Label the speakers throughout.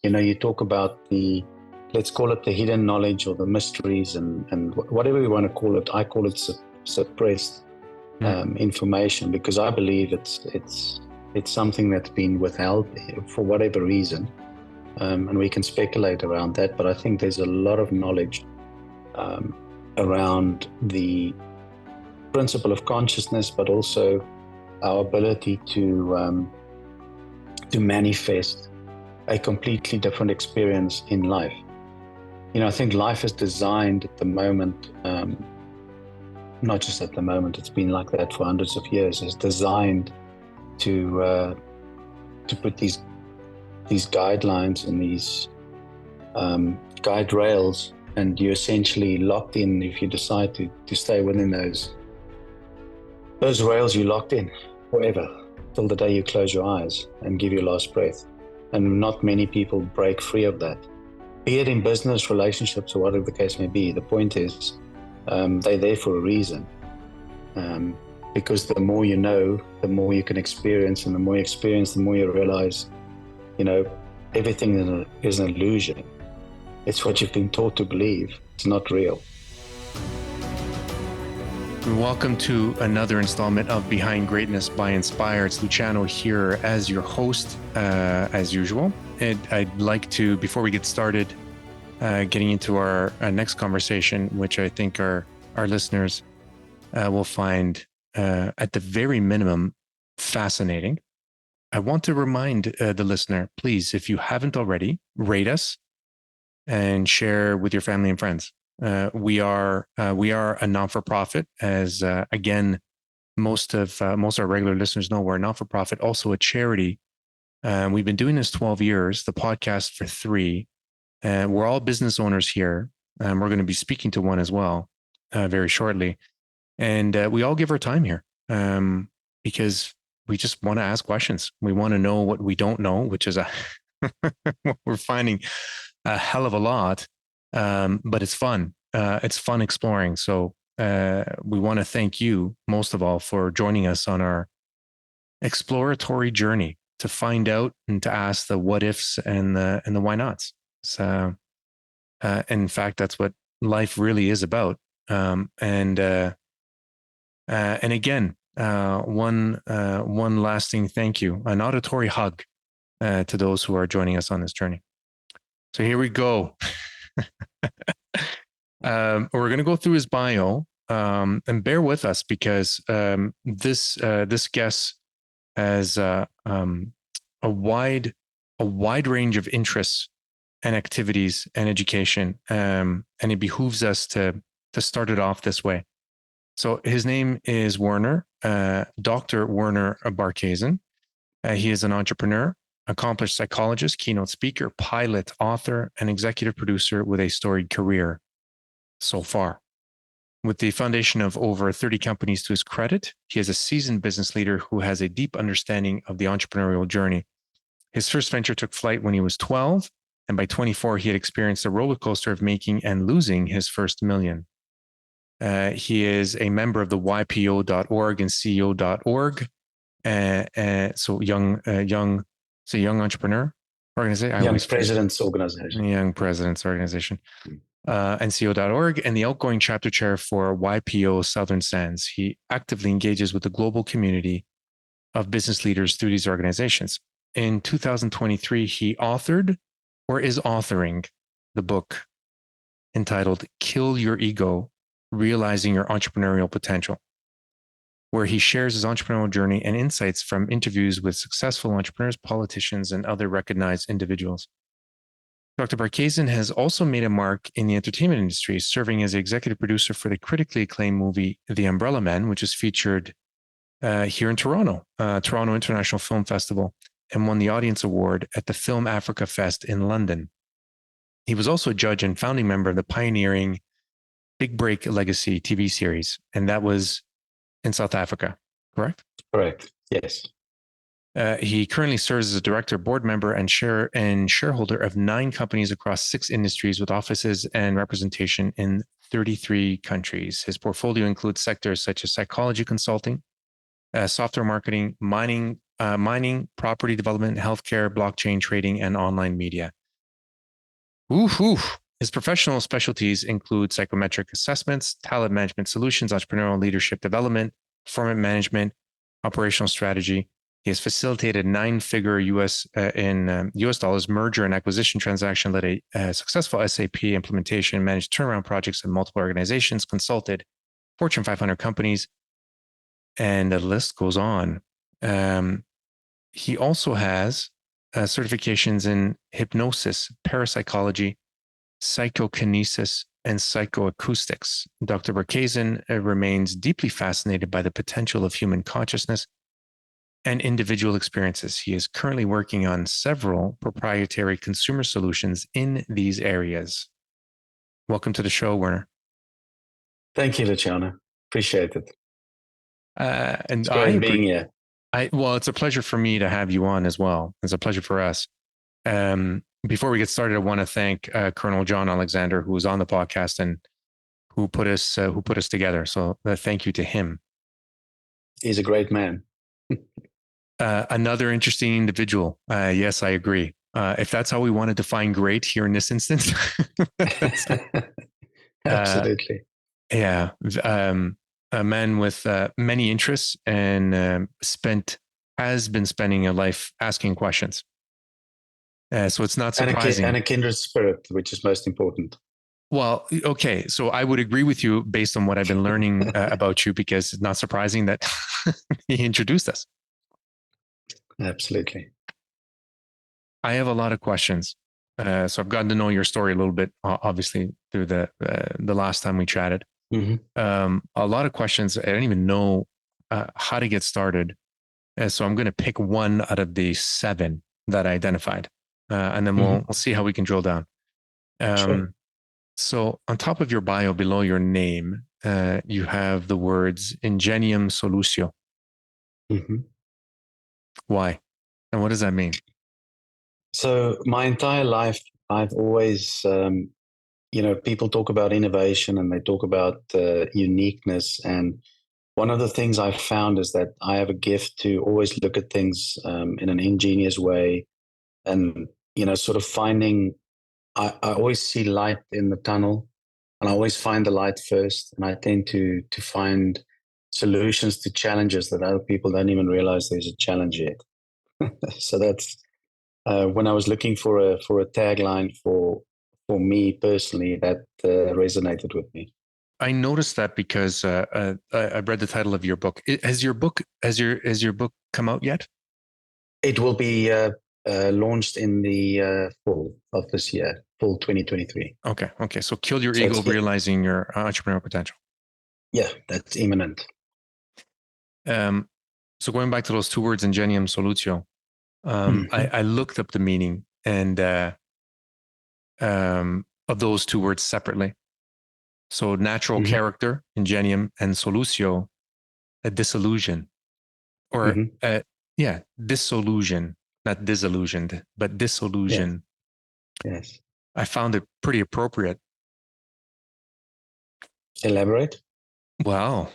Speaker 1: You talk about let's call it the hidden knowledge or the mysteries and whatever you want to call it. I call it suppressed information, because I believe it's something that's been withheld for whatever reason. And we can speculate around that, but I think there's a lot of knowledge around the principle of consciousness, but also our ability to manifest a completely different experience in life. I think life is designed at the moment, not just at the moment, it's been like that for hundreds of years, is designed to put these guidelines and these guide rails, and you're essentially locked in. If you decide to stay within those rails, you're locked in forever till the day you close your eyes and give your last breath. And not many people break free of that, be it in business, relationships, or whatever the case may be. The point is, they're there for a reason, because the more you know, the more you can experience, and the more you experience, the more you realize, everything is an illusion. It's what you've been taught to believe. It's not real.
Speaker 2: Welcome to another installment of Behind Greatness by Inspire. It's Luciano here as your host, as usual. And I'd like to, before we get started, getting into our next conversation, which I think our listeners will find, at the very minimum, fascinating. I want to remind the listener, please, if you haven't already, rate us and share with your family and friends. We are a non-for-profit, as again, most of our regular listeners know. We're a non-for-profit, also a charity. We've been doing this 12 years, the podcast for 3. We're all business owners here. We're going to be speaking to one as well very shortly. And we all give our time here because we just want to ask questions. We want to know what we don't know, which is what we're finding a hell of a lot. But it's fun. It's fun exploring. So we want to thank you most of all for joining us on our exploratory journey to find out and to ask the what ifs and the why nots. So, in fact, that's what life really is about. And again, one lasting thank you, an auditory hug to those who are joining us on this journey. So here we go. We're going to go through his bio, and bear with us because this guest has a wide range of interests and activities and education, and it behooves us to start it off this way. So his name is Werner, Dr. Werner Barkhuizen. He is an entrepreneur, accomplished psychologist, keynote speaker, pilot, author, and executive producer with a storied career so far. With the foundation of over 30 companies to his credit, he is a seasoned business leader who has a deep understanding of the entrepreneurial journey. His first venture took flight when he was 12, and by 24, he had experienced a roller coaster of making and losing his first million. He is a member of the YPO.org and CEO.org. So young entrepreneur organization.
Speaker 1: Young Presidents Organization.
Speaker 2: Young Presidents Organization. And CEO.org, and the outgoing chapter chair for YPO Southern Sands. He actively engages with the global community of business leaders through these organizations. In 2023, he authored or is authoring the book entitled Kill Your Ego, Realizing Your Entrepreneurial Potential, where he shares his entrepreneurial journey and insights from interviews with successful entrepreneurs, politicians, and other recognized individuals. Dr. Barkhuizen has also made a mark in the entertainment industry, serving as executive producer for the critically acclaimed movie The Umbrella Man, which is featured here in Toronto, Toronto International Film Festival, and won the Audience Award at the Film Africa Fest in London. He was also a judge and founding member of the pioneering Big Break Legacy TV series, and that was in South Africa, correct?
Speaker 1: Correct, yes.
Speaker 2: He currently serves as a director, board member, and shareholder of 9 companies across 6 industries with offices and representation in 33 countries. His portfolio includes sectors such as psychology consulting, software marketing, mining, property development, healthcare, blockchain trading, and online media. Oof, oof. His professional specialties include psychometric assessments, talent management solutions, entrepreneurial leadership development, performance management, operational strategy. He has facilitated nine-figure US dollars merger and acquisition transaction, led a successful SAP implementation, managed turnaround projects in multiple organizations, consulted Fortune 500 companies, and the list goes on. He also has certifications in hypnosis, parapsychology, psychokinesis, and psychoacoustics. Dr. Barkhuizen remains deeply fascinated by the potential of human consciousness and individual experiences. He is currently working on several proprietary consumer solutions in these areas. Welcome to the show, Werner.
Speaker 1: Thank you, Luciano. Appreciate it.
Speaker 2: And
Speaker 1: It's great being here.
Speaker 2: Well, it's a pleasure for me to have you on as well. It's a pleasure for us. Before we get started, I want to thank Colonel John Alexander, who was on the podcast and who put us together. So thank you to him.
Speaker 1: He's a great man.
Speaker 2: Another interesting individual. Yes, I agree. If that's how we want to define great here in this instance,
Speaker 1: Absolutely.
Speaker 2: Yeah. A man with many interests and has been spending a life asking questions. So it's not surprising.
Speaker 1: And a kindred spirit, which is most important.
Speaker 2: Well, okay. So I would agree with you based on what I've been learning about you, because it's not surprising that he introduced us.
Speaker 1: Absolutely.
Speaker 2: I have a lot of questions. So I've gotten to know your story a little bit, obviously, through the last time we chatted.
Speaker 1: Mm-hmm.
Speaker 2: A lot of questions. I don't even know how to get started. So I'm going to pick one out of the 7 that I identified. And then we'll see how we can drill down.
Speaker 1: Sure.
Speaker 2: So on top of your bio, below your name, you have the words ingenium solutio.
Speaker 1: Mm-hmm.
Speaker 2: Why? And what does that mean?
Speaker 1: So my entire life, I've always, people talk about innovation and they talk about uniqueness. And one of the things I've found is that I have a gift to always look at things in an ingenious way and, sort of finding, I always see light in the tunnel and I always find the light first. And I tend to find solutions to challenges that other people don't even realize there's a challenge yet. So that's when I was looking for a tagline for me personally, that resonated with me.
Speaker 2: I noticed that because I read the title of your book. Has your book come out yet?
Speaker 1: It will be launched in the fall of this year, fall 2023.
Speaker 2: Okay. So kill your ego, realizing your entrepreneurial potential.
Speaker 1: Yeah, that's imminent.
Speaker 2: So going back to those 2 words, ingenium solutio, I looked up the meaning and of those 2 words separately. So natural character, ingenium, and solutio, a disillusion, or disillusion, not disillusioned, but disillusion.
Speaker 1: Yes.
Speaker 2: I found it pretty appropriate.
Speaker 1: Elaborate?
Speaker 2: Well,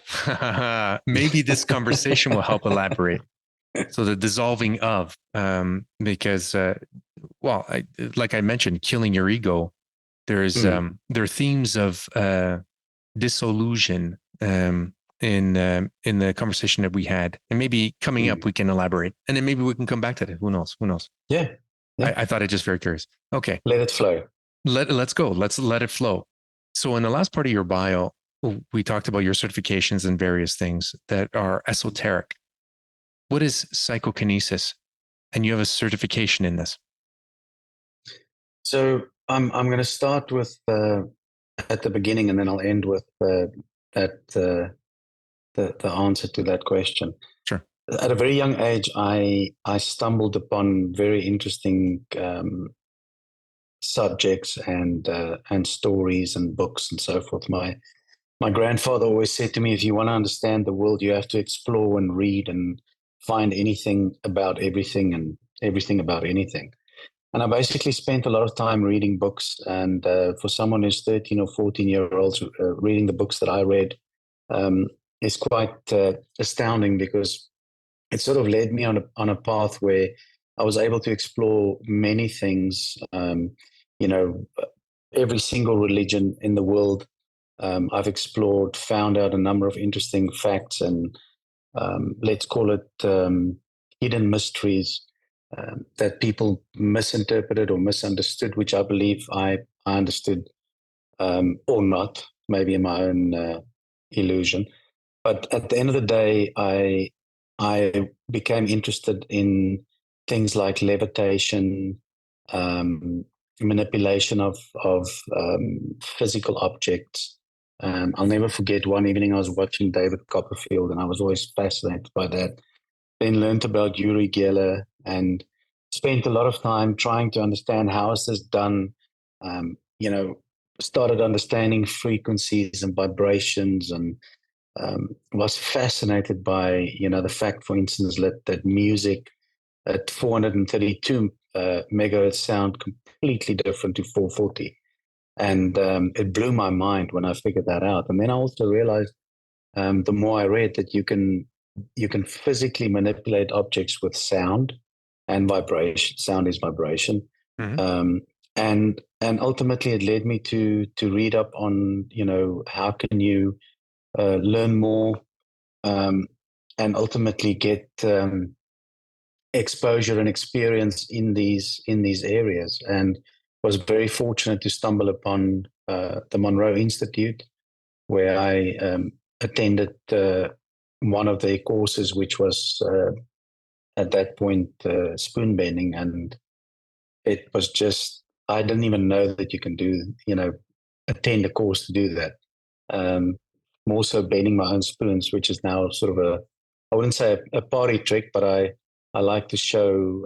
Speaker 2: maybe this conversation will help elaborate. So the dissolving of, because, like I mentioned, killing your ego. There are themes of disillusion in the conversation that we had, and maybe coming up we can elaborate, and then maybe we can come back to it. Who knows?
Speaker 1: Yeah.
Speaker 2: I thought it just very curious. Okay,
Speaker 1: let it flow.
Speaker 2: Let's go. Let's let it flow. So in the last part of your bio, we talked about your certifications and various things that are esoteric. What is psychokinesis? And you have a certification in this.
Speaker 1: So I'm going to start with at the beginning, and then I'll end with the answer to that question.
Speaker 2: Sure.
Speaker 1: At a very young age, I stumbled upon very interesting subjects and stories and books and so forth. My grandfather always said to me, if you want to understand the world, you have to explore and read and find anything about everything and everything about anything. And I basically spent a lot of time reading books. And for someone who's 13 or 14-year-olds, reading the books that I read is quite astounding, because it sort of led me on a path where I was able to explore many things, every single religion in the world. I've explored, found out a number of interesting facts and let's call it hidden mysteries that people misinterpreted or misunderstood, which I believe I understood or not, maybe in my own illusion. But at the end of the day, I became interested in things like levitation, um, manipulation of physical objects. I'll never forget one evening I was watching David Copperfield, and I was always fascinated by that. Then learned about Uri Geller and spent a lot of time trying to understand how is this done. Um, you know, started understanding frequencies and vibrations and was fascinated by the fact, for instance, that music at 432 megahertz sound completely different to 440, and it blew my mind when I figured that out. And then I also realized, the more I read, that you can physically manipulate objects with sound and vibration. Sound is vibration.
Speaker 2: Mm-hmm.
Speaker 1: And ultimately it led me to read up on how can you learn more, and ultimately get exposure and experience in these areas, and was very fortunate to stumble upon the Monroe Institute, where I attended one of their courses, which was at that point spoon bending, and it was just, I didn't even know that you can attend a course to do that. Um, More so bending my own spoons, which is now sort of I wouldn't say a party trick, but I like to show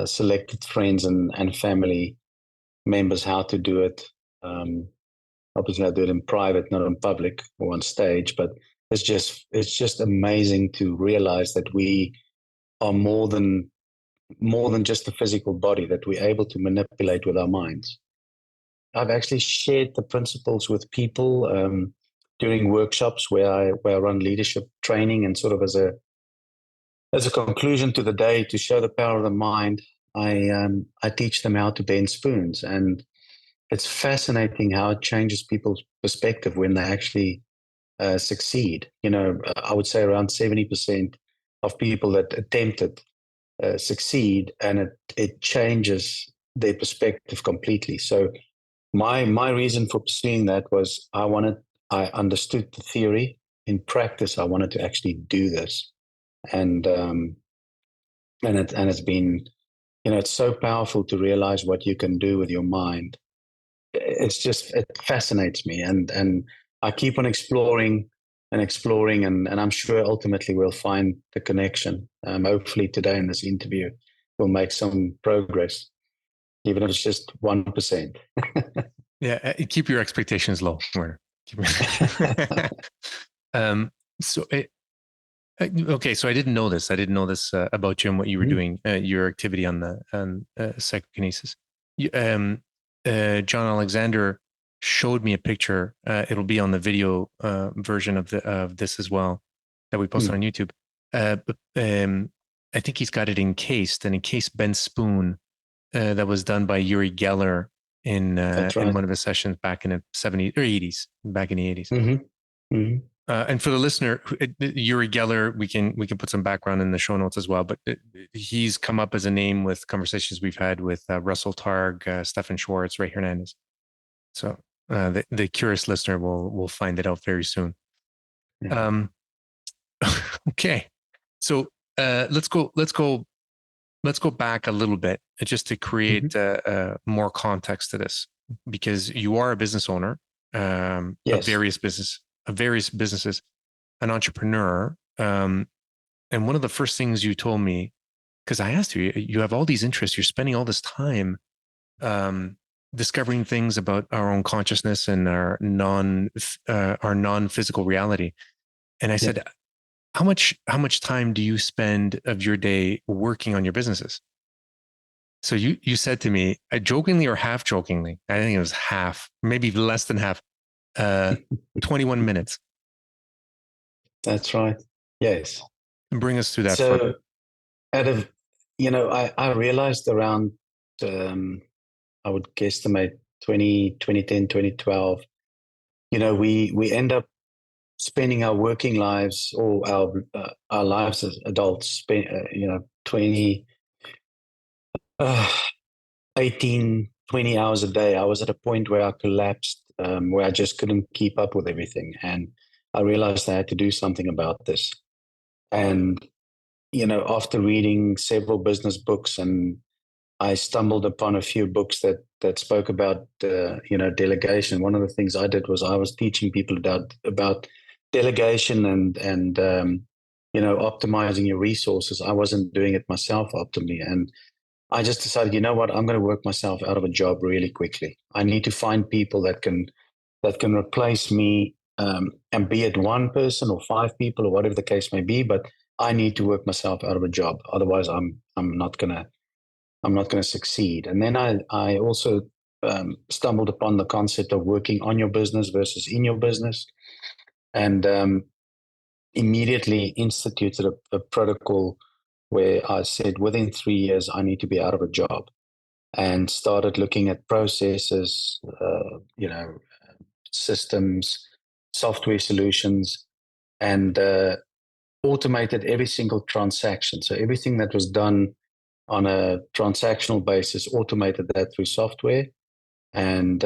Speaker 1: selected friends and family members how to do it. Um, Obviously, I do it in private, not in public or on stage, but it's just amazing to realize that we are more than just a physical body, that we're able to manipulate with our minds. I've actually shared the principles with people during workshops where I run leadership training, and sort of as a conclusion to the day, to show the power of the mind, I teach them how to bend spoons, and it's fascinating how it changes people's perspective when they actually succeed. I would say around 70% of people that attempt it succeed, and it changes their perspective completely. So my reason for pursuing that was I understood the theory. In practice, I wanted to actually do this, and it's been, it's so powerful to realize what you can do with your mind. It fascinates me, and I keep on exploring and exploring, and I'm sure ultimately we'll find the connection. Hopefully today in this interview we'll make some progress, even if it's just 1%.
Speaker 2: Yeah, keep your expectations low, Werner. um, so okay, so I didn't know this. I didn't know this about you and what you were doing, your activity on the psychokinesis. John Alexander showed me a picture. It'll be on the video version of this as well, that we posted on YouTube. But I think he's got it an encased bent spoon that was done by Uri Geller in one of his sessions back in the 70s or 80s, back in the 80s.
Speaker 1: Mm-hmm. Mm-hmm.
Speaker 2: And for the listener, Uri Geller, we can put some background in the show notes as well. But he's come up as a name with conversations we've had with Russell Targ, Stefan Schwartz, Ray Hernandez. So the curious listener will find it out very soon. Yeah. Okay, so let's go back a little bit just to create more context to this, because you are a business owner
Speaker 1: yes.
Speaker 2: of various businesses, an entrepreneur. And one of the first things you told me, because I asked you, you have all these interests, you're spending all this time discovering things about our own consciousness and our non-physical reality. And I said, how much time do you spend of your day working on your businesses? So you said to me, jokingly or half jokingly, I think it was half, maybe less than half, 21 minutes.
Speaker 1: That's right. Yes.
Speaker 2: Bring us through that.
Speaker 1: So I realized around I would guesstimate 2010, 2012, we end up spending our working lives or our lives as adults, 20, uh, 18, 20 hours a day. I was at a point where I collapsed, where I just couldn't keep up with everything. And I realized I had to do something about this. And, after reading several business books, and I stumbled upon a few books that spoke about, delegation. One of the things I did was I was teaching people about delegation and optimizing your resources. I wasn't doing it myself optimally, and I just decided, you know what, I'm going to work myself out of a job really quickly. I need to find people that can replace me, and be it one person or five people or whatever the case may be. But I need to work myself out of a job. Otherwise, I'm not gonna succeed. And then I also stumbled upon the concept of working on your business versus in your business, and immediately instituted a protocol where I said within 3 years I need to be out of a job, and started looking at processes, systems, software solutions, and automated every single transaction. So everything that was done on a transactional basis, automated that through software, and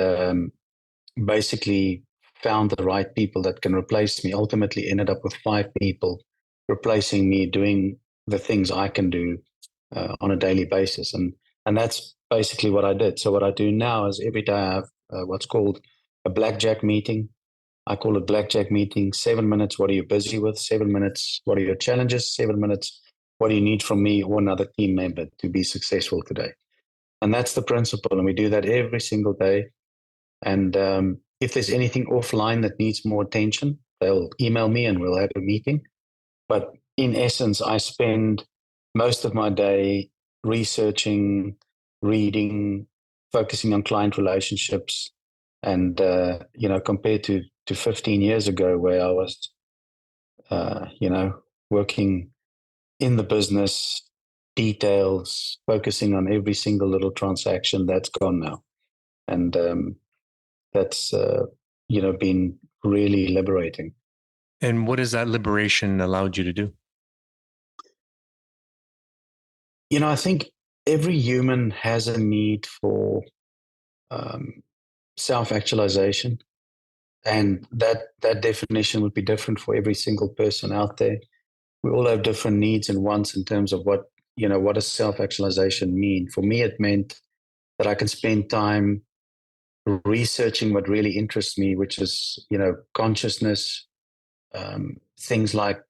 Speaker 1: basically found the right people that can replace me. Ultimately, ended up with five people replacing me, doing the things I can do on a daily basis, and that's basically what I did. So what I do now is every day I have what's called a blackjack meeting. I call it blackjack meeting. 7 minutes, what are you busy with? 7 minutes, what are your challenges? 7 minutes, what do you need from me or another team member to be successful today? And that's the principle. And we do that every single day. And if there's anything offline that needs more attention, they'll email me and we'll have a meeting. But in essence, I spend most of my day researching, reading, focusing on client relationships. And, compared to 15 years ago, where I was, working in the business, details, focusing on every single little transaction, that's gone now. And that's, been really liberating.
Speaker 2: And what has that liberation allowed you to do?
Speaker 1: I think every human has a need for um, self-actualization, and that definition would be different for every single person out there. We all have different needs and wants in terms of what does self-actualization mean. For me, it meant that I can spend time researching what really interests me, which is consciousness, things like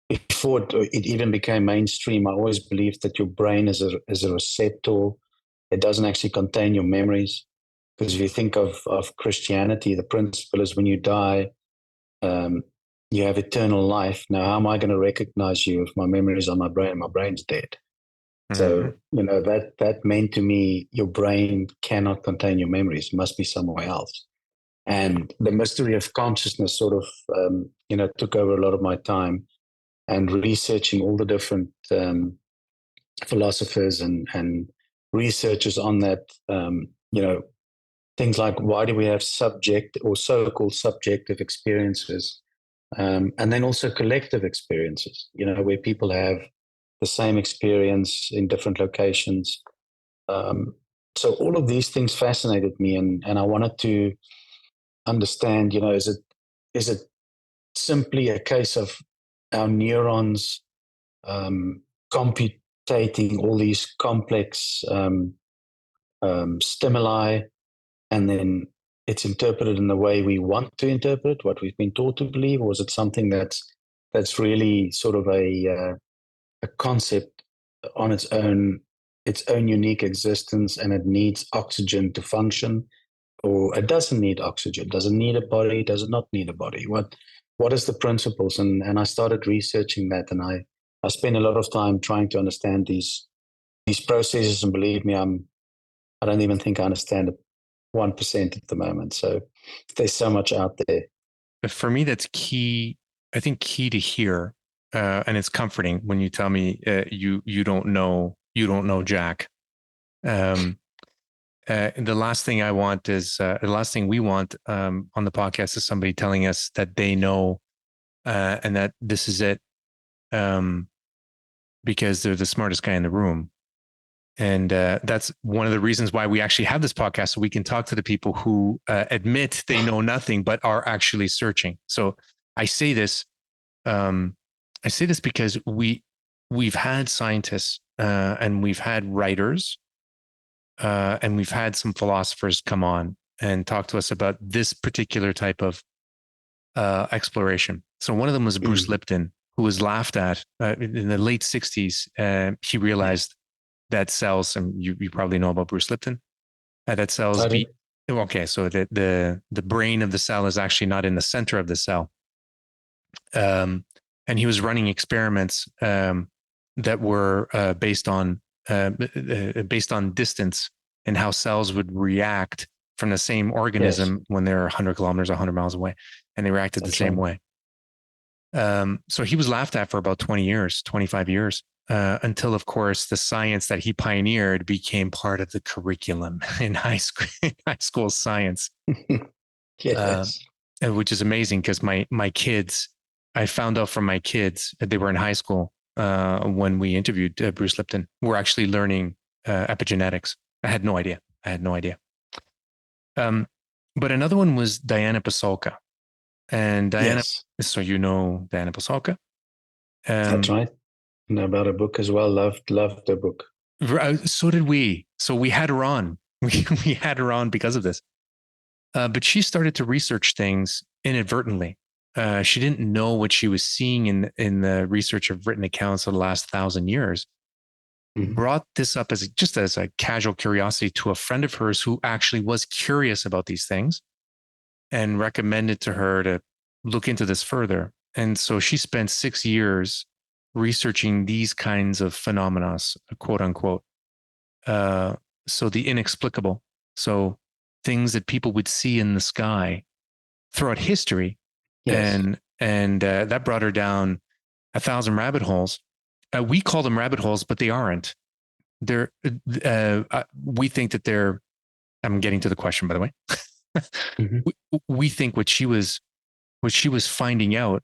Speaker 1: before it even became mainstream. I always believed that your brain is a receptor. It doesn't actually contain your memories. Because if you think of Christianity, the principle is when you die, um, you have eternal life. Now, how am I going to recognize you if my memories are my brain and my brain's dead?
Speaker 2: Mm-hmm.
Speaker 1: So, that meant to me, your brain cannot contain your memories, it must be somewhere else. And the mystery of consciousness sort of, took over a lot of my time, and researching all the different philosophers and researchers on that, things like why do we have subject or so-called subjective experiences, and then also collective experiences, where people have the same experience in different locations. So all of these things fascinated me, and I wanted to understand, is it simply a case of our neurons computating all these complex stimuli, and then it's interpreted in the way we want to interpret what we've been taught to believe, or is it something that's really sort of a concept on its own unique existence, and it needs oxygen to function, or it doesn't need oxygen? Does it need a body? Does it not need a body? What is the principles? And I started researching that, and I spent a lot of time trying to understand these processes. And believe me, I don't even think I understand it 1% at the moment. So there's so much out there.
Speaker 2: For me, that's key. I think key to hear, and it's comforting when you tell me you don't know Jack. the last thing I want is the last thing we want on the podcast is somebody telling us that they know and that this is it because they're the smartest guy in the room. And that's one of the reasons why we actually have this podcast, so we can talk to the people who admit they know nothing but are actually searching. So I say this because we've had scientists and we've had writers and we've had some philosophers come on and talk to us about this particular type of exploration. So one of them was Bruce Lipton, who was laughed at in the late 60s. He realized that cells, and you probably know about Bruce Lipton, that cells beat. Okay, so the brain of the cell is actually not in the center of the cell. And he was running experiments that were based on distance and how cells would react from the same organism when they're 100 kilometers, 100 miles away, and they reacted the same way. So he was laughed at for about 20 years, 25 years, until, of course, the science that he pioneered became part of the curriculum in high school science. Which is amazing because my kids, I found out from my kids that they were in high school when we interviewed Bruce Lipton. We're actually learning epigenetics. I had no idea. But another one was Diana Pasulka. And Diana, so you know Diana Pasulka.
Speaker 1: That's right. And about her book as well. Loved her book.
Speaker 2: So did we. So we had her on. We had her on because of this. But she started to research things inadvertently. She didn't know what she was seeing in the research of written accounts of the last 1,000 years. Brought this up as a casual curiosity to a friend of hers who actually was curious about these things and recommended to her to look into this further. And so she spent 6 years researching these kinds of phenomena, quote unquote. So the inexplicable. So things that people would see in the sky throughout history. And that brought her down 1,000 rabbit holes. We call them rabbit holes, but they aren't. We think that they're, I'm getting to the question, by the way. We think what she was finding out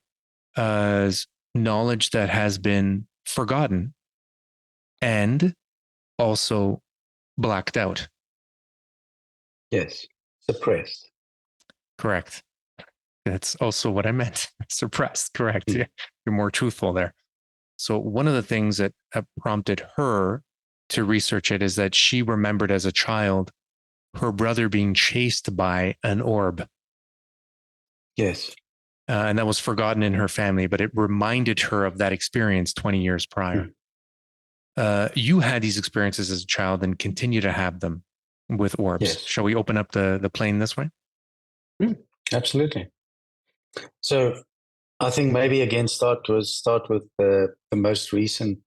Speaker 2: is knowledge that has been forgotten and also blacked out.
Speaker 1: Yes, suppressed.
Speaker 2: Correct. That's also what I meant. Suppressed. Correct. Yeah, you're more truthful there. So one of the things that prompted her to research it is that she remembered as a child her brother being chased by an orb.
Speaker 1: Yes.
Speaker 2: And that was forgotten in her family, but it reminded her of that experience 20 years prior. You had these experiences as a child and continue to have them with orbs. Yes. Shall we open up the plane this way?
Speaker 1: Absolutely. So I think maybe again start with the most recent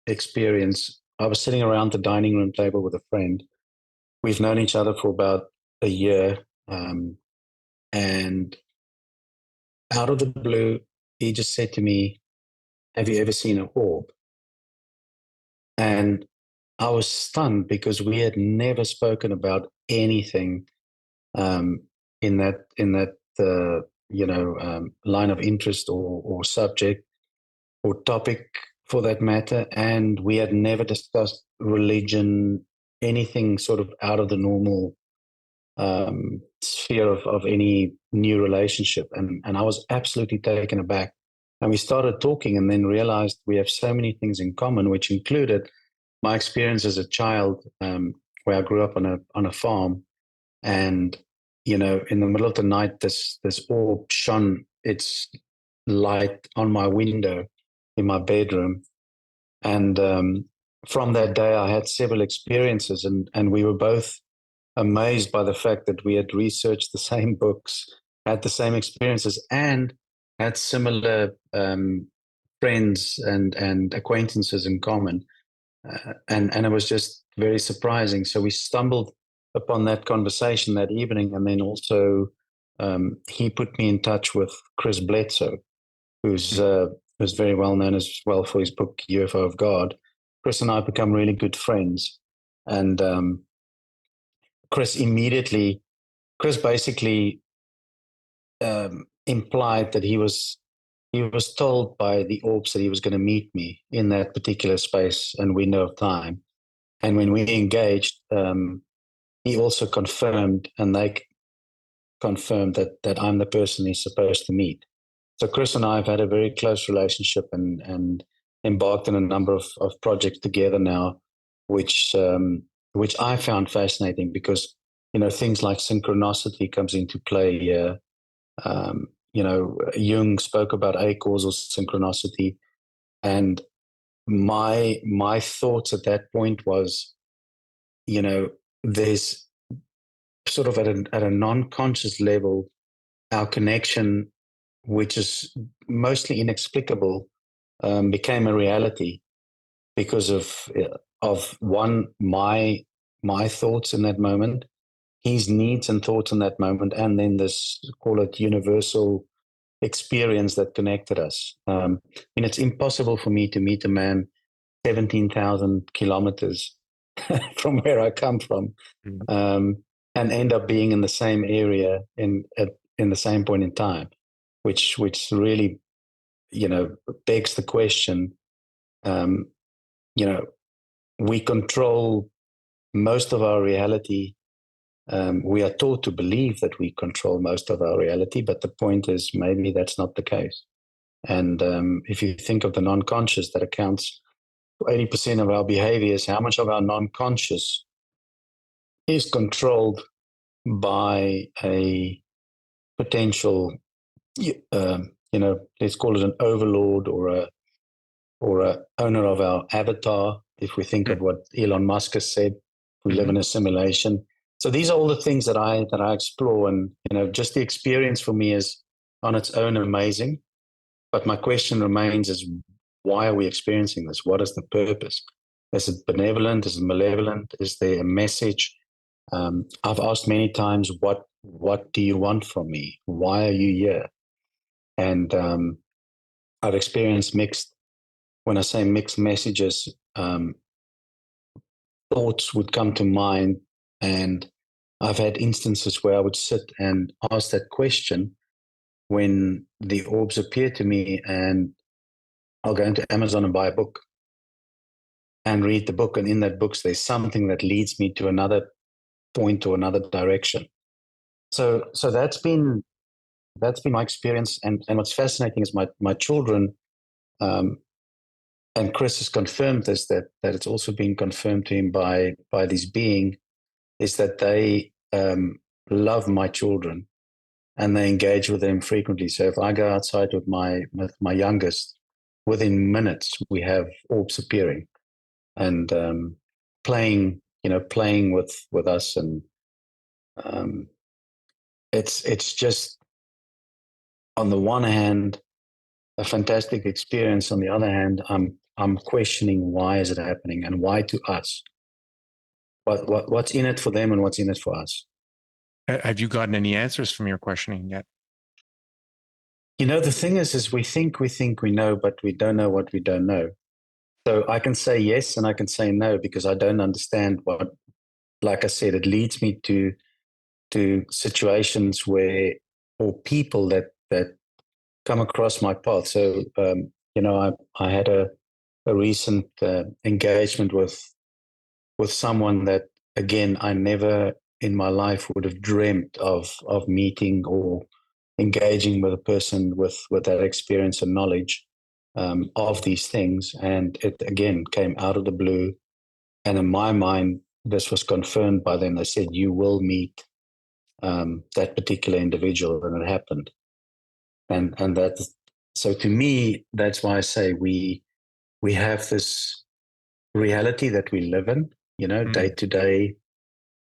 Speaker 1: experience. I was sitting around the dining room table with a friend. We've known each other for about a year, and out of the blue, he just said to me, "Have you ever seen an orb?" And I was stunned because we had never spoken about anything in that line of interest or subject or topic for that matter, and we had never discussed religion, anything sort of out of the normal sphere of any new relationship. And I was absolutely taken aback. And we started talking and then realized we have so many things in common, which included my experience as a child, where I grew up on a farm, and in the middle of the night, this orb shone its light on my window in my bedroom, and from that day, I had several experiences, and we were both amazed by the fact that we had researched the same books, had the same experiences, and had similar friends and acquaintances in common. And it was just very surprising. So we stumbled upon that conversation that evening, and then also he put me in touch with Chris Bledsoe, who's very well known as well for his book UFO of God. Chris and I have become really good friends, and Chris basically implied that he was told by the orbs that he was going to meet me in that particular space and window of time. And when we engaged, he also confirmed, and they confirmed that I'm the person he's supposed to meet. So Chris and I have had a very close relationship and embarked on a number of projects together now, which I found fascinating because, things like synchronicity comes into play here. Jung spoke about acausal synchronicity, and my thoughts at that point was, there's sort of at a non-conscious level, our connection, which is mostly inexplicable, became a reality because of one, my thoughts in that moment, his needs and thoughts in that moment, and then this, call it, universal experience that connected us. It's impossible for me to meet a man 17,000 kilometers from where I come from, and end up being in the same area in the same point in time, which really, begs the question. We control most of our reality. We are taught to believe that we control most of our reality, but the point is maybe that's not the case. And if you think of the non-conscious that accounts for 80% of our behaviors, how much of our non-conscious is controlled by a potential, let's call it an overlord or a owner of our avatar. If we think of what Elon Musk has said, we live in a simulation. So these are all the things that I explore, and just the experience for me is on its own amazing. But my question remains: is why are we experiencing this? What is the purpose? Is it benevolent? Is it malevolent? Is there a message? I've asked many times, what do you want from me? Why are you here? And I've experienced mixed. When I say mixed messages, thoughts would come to mind, and I've had instances where I would sit and ask that question when the orbs appear to me, and I'll go into Amazon and buy a book and read the book, and in that book there's something that leads me to another point or another direction. So that's been my experience, and what's fascinating is my children, and Chris has confirmed this, that it's also been confirmed to him by this being, is that they love my children and they engage with them frequently. So if I go outside with my youngest, within minutes we have orbs appearing and playing with us, and it's just, on the one hand, a fantastic experience. On the other hand, I'm questioning, why is it happening and why to us? What's in it for them and what's in it for us?
Speaker 2: Have you gotten any answers from your questioning yet?
Speaker 1: The thing is we think we know, but we don't know what we don't know. So I can say yes and I can say no because I don't understand what, like I said, it leads me to situations where, or people that come across my path. So, I had a recent engagement with someone that, again, I never in my life would have dreamt of meeting or engaging with a person with that experience and knowledge of these things. And it, again, came out of the blue. And in my mind, this was confirmed by them. They said, you will meet that particular individual, and it happened. And that, so to me, that's why I say we have this reality that we live in, day to day,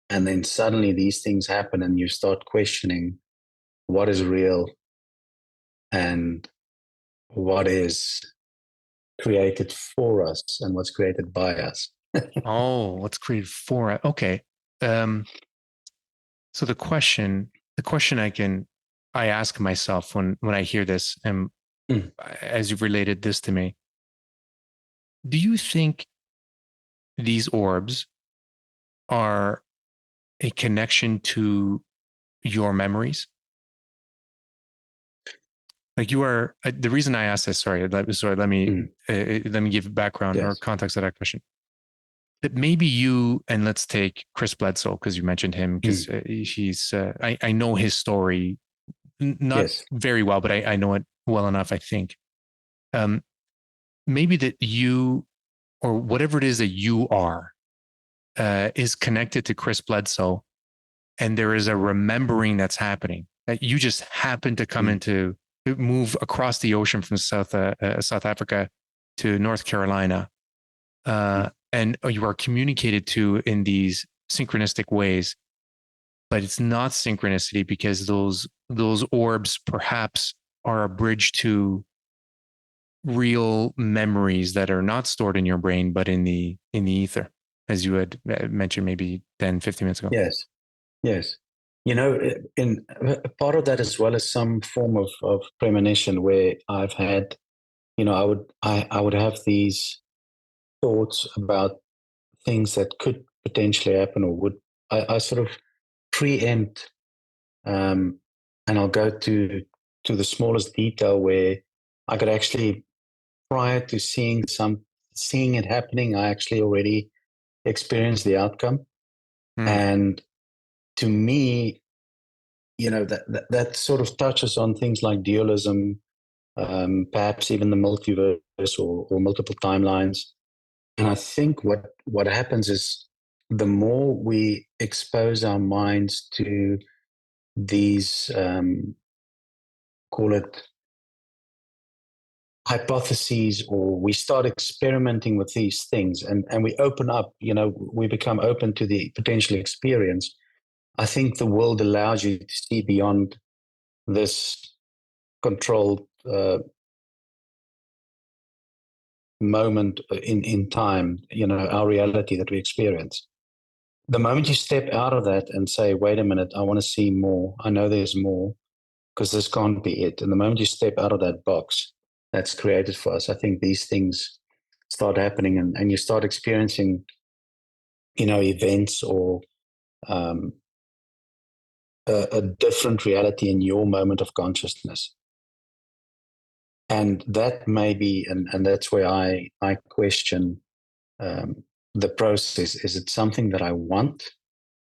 Speaker 1: and then suddenly these things happen, and you start questioning what is real and what is created for us and what's created by us.
Speaker 2: Oh, what's created for it? Okay. So the question I ask myself when I hear this, and as you've related this to me, do you think these orbs are a connection to your memories? Like you are, the reason I asked this, let me give background or context to that question. That maybe you, and let's take Chris Bledsoe, because you mentioned him, because he's, I know his story, not very well, but I know it well enough, I think. Maybe that you, or whatever it is that you are, is connected to Chris Bledsoe, and there is a remembering that's happening. That you just happen to come into, move across the ocean from South Africa to North Carolina, and you are communicated to in these synchronistic ways. But it's not synchronicity, because those orbs perhaps are a bridge to real memories that are not stored in your brain, but in the ether, as you had mentioned maybe 10, 15 minutes ago.
Speaker 1: Yes. You know, in part of that, as well as some form of premonition, where I've had, you know, I would have these thoughts about things that could potentially happen, or would, I sort of preempt, and I'll go to the smallest detail, where I could actually, prior to seeing it happening, I actually already experienced the outcome. And to me, you know, that sort of touches on things like dualism, perhaps even the multiverse, or multiple timelines. And I think what happens is, the more we expose our minds to these, call it hypotheses, or we start experimenting with these things, and we open up, you know, we become open to the potential experience. I think the world allows you to see beyond this controlled moment in time, you know, our reality that we experience. The moment you step out of that and say, wait a minute, I want to see more, I know there's more, because this can't be it. And the moment you step out of that box that's created for us, I think these things start happening, and you start experiencing, you know, events, or a different reality in your moment of consciousness. And that may be, and that's where I question the process. Is it something that I want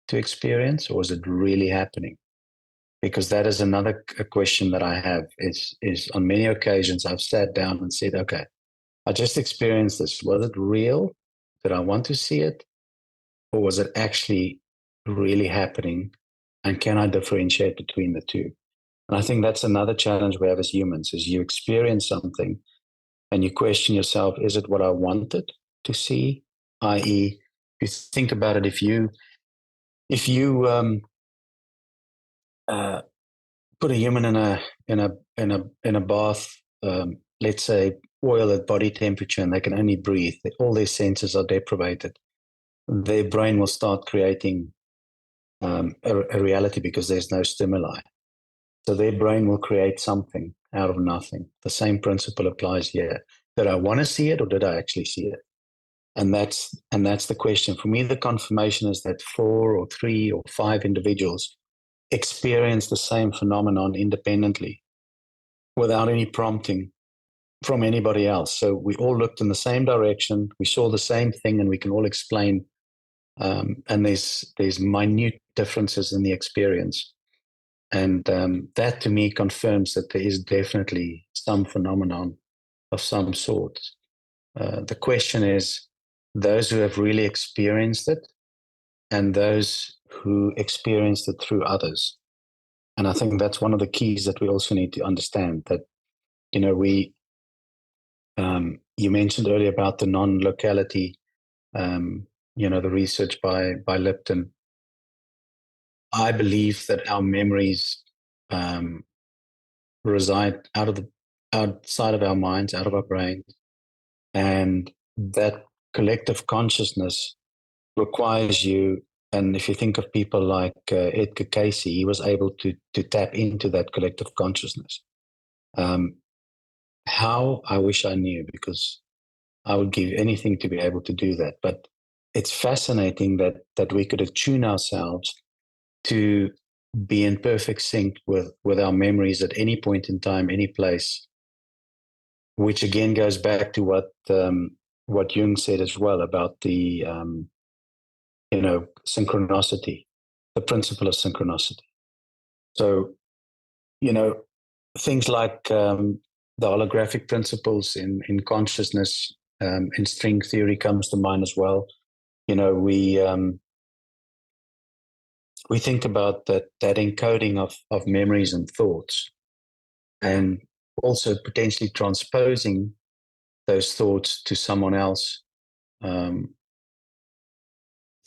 Speaker 1: to experience, or is it really happening? Because that is another question that I have, is on many occasions I've sat down and said, okay, I just experienced this. Was it real? Did I want to see it? Or was it actually really happening? And can I differentiate between the two? And I think that's another challenge we have as humans, is you experience something and you question yourself, is it what I wanted to see? I.e., if you think about it, if you put a human in a bath, let's say oil at body temperature, and they can only breathe, all their senses are deprivated, their brain will start creating a reality, because there's no stimuli. So their brain will create something out of nothing. The same principle applies here. Did I want to see it, or did I actually see it? And that's the question. For me, the confirmation is that 4 or 3 or 5 individuals experience the same phenomenon independently, without any prompting from anybody else. So we all looked in the same direction, we saw the same thing, and we can all explain. And there's minute differences in the experience. And that to me confirms that there is definitely some phenomenon of some sort. The question is, those who have really experienced it, and those who experienced it through others. And I think that's one of the keys that we also need to understand, that, you know, you mentioned earlier about the non-locality, you know, the research by Lipton. I believe that our memories reside outside of our minds, out of our brains, and that collective consciousness requires you. And if you think of people like Edgar Cayce, he was able to tap into that collective consciousness. How? I wish I knew, because I would give anything to be able to do that. But it's fascinating that we could attune ourselves to be in perfect sync with our memories at any point in time, any place, which again goes back to what Jung said as well about the synchronicity, the principle of synchronicity. So, things like the holographic principles in consciousness, in string theory comes to mind as well. We think about that encoding of memories and thoughts, and also potentially transposing those thoughts to someone else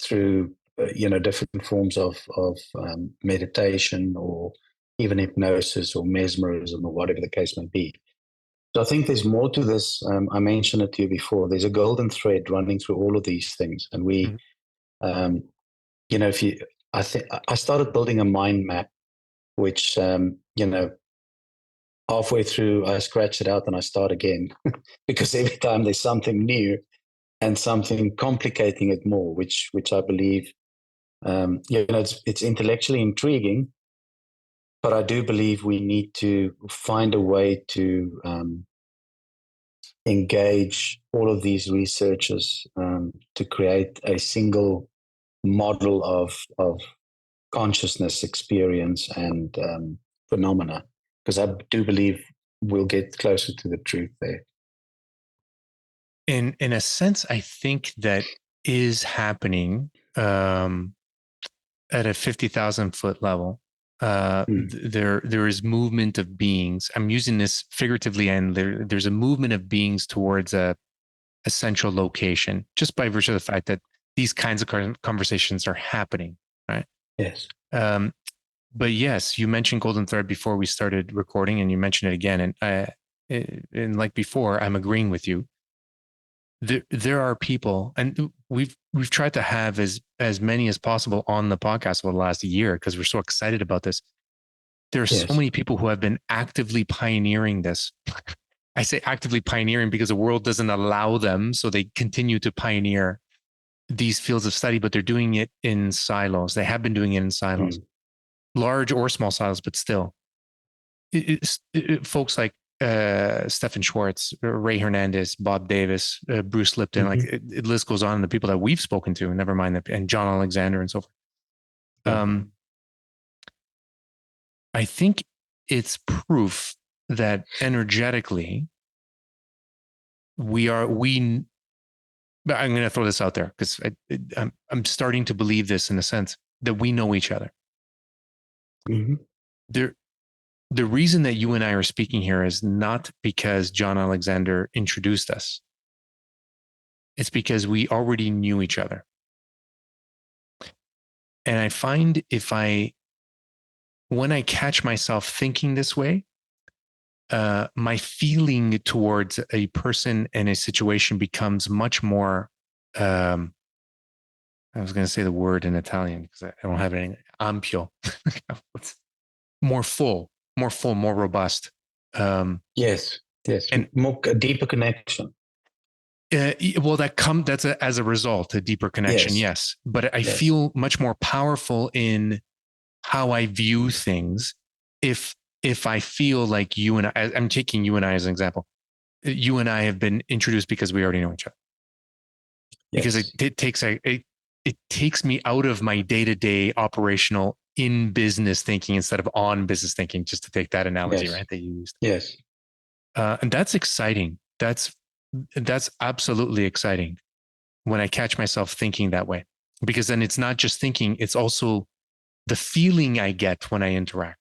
Speaker 1: through different forms of meditation, or even hypnosis or mesmerism, or whatever the case may be. So I think there's more to this. I mentioned it to you before. There's a golden thread running through all of these things, and we, if you, I think I started building a mind map, which halfway through I scratch it out and I start again, because every time there's something new and something complicating it more, which I believe, it's intellectually intriguing, but I do believe we need to find a way to engage all of these researchers to create a single model of consciousness, experience, and phenomena, because I do believe we'll get closer to the truth there.
Speaker 2: In a sense, I think that is happening at a 50,000 foot level. There is movement of beings. I'm using this figuratively, and there's a movement of beings towards a central location, just by virtue of the fact that these kinds of conversations are happening, right?
Speaker 1: Yes.
Speaker 2: But yes, you mentioned golden thread before we started recording, and you mentioned it again. And like before, I'm agreeing with you. There are people, and we've tried to have as many as possible on the podcast over the last year, because we're so excited about this. There are so many people who have been actively pioneering this. I say actively pioneering because the world doesn't allow them, so they continue to pioneer these fields of study, but they're doing it in silos. They have been doing it in silos, large or small silos, but still. Folks like Stephen Schwartz, Ray Hernandez, Bob Davis, Bruce Lipton, like it list goes on. The people that we've spoken to, never mind that, and John Alexander and so forth. I think it's proof that energetically but I'm going to throw this out there because I'm starting to believe this, in a sense that we know each other. The reason that you and I are speaking here is not because John Alexander introduced us. It's because we already knew each other. And I find when I catch myself thinking this way, my feeling towards a person and a situation becomes much more, I was going to say the word in Italian because I don't have anything, ampio, more full, more robust.
Speaker 1: Yes, and a deeper connection.
Speaker 2: Well, that's as a result, a deeper connection. Yes. But I feel much more powerful in how I view things. If I feel like you and I'm taking you and I as an example, you and I have been introduced because we already know each other. Because it takes me out of my day-to-day operational in business thinking instead of on business thinking, just to take that analogy, right? That you used.
Speaker 1: Yes.
Speaker 2: And that's exciting. That's absolutely exciting when I catch myself thinking that way, because then it's not just thinking, it's also the feeling I get when I interact.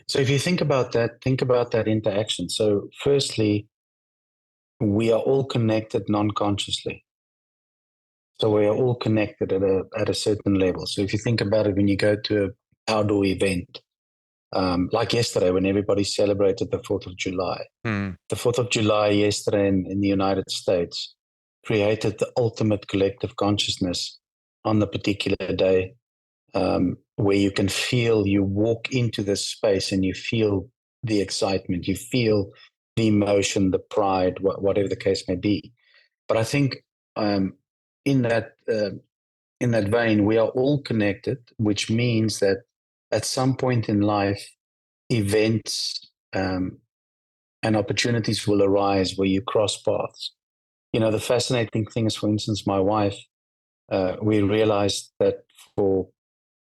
Speaker 1: So if you think about that interaction. So firstly, we are all connected non-consciously. So we are all connected at a certain level. So if you think about it, when you go to an outdoor event, like yesterday when everybody celebrated the 4th of July, the 4th of July yesterday in the United States created the ultimate collective consciousness on the particular day, where you walk into this space and you feel the excitement, you feel the emotion, the pride, whatever the case may be. But I think in that in that vein, we are all connected, which means that at some point in life, events and opportunities will arise where you cross paths. The fascinating thing is, for instance, my wife, we realized that for,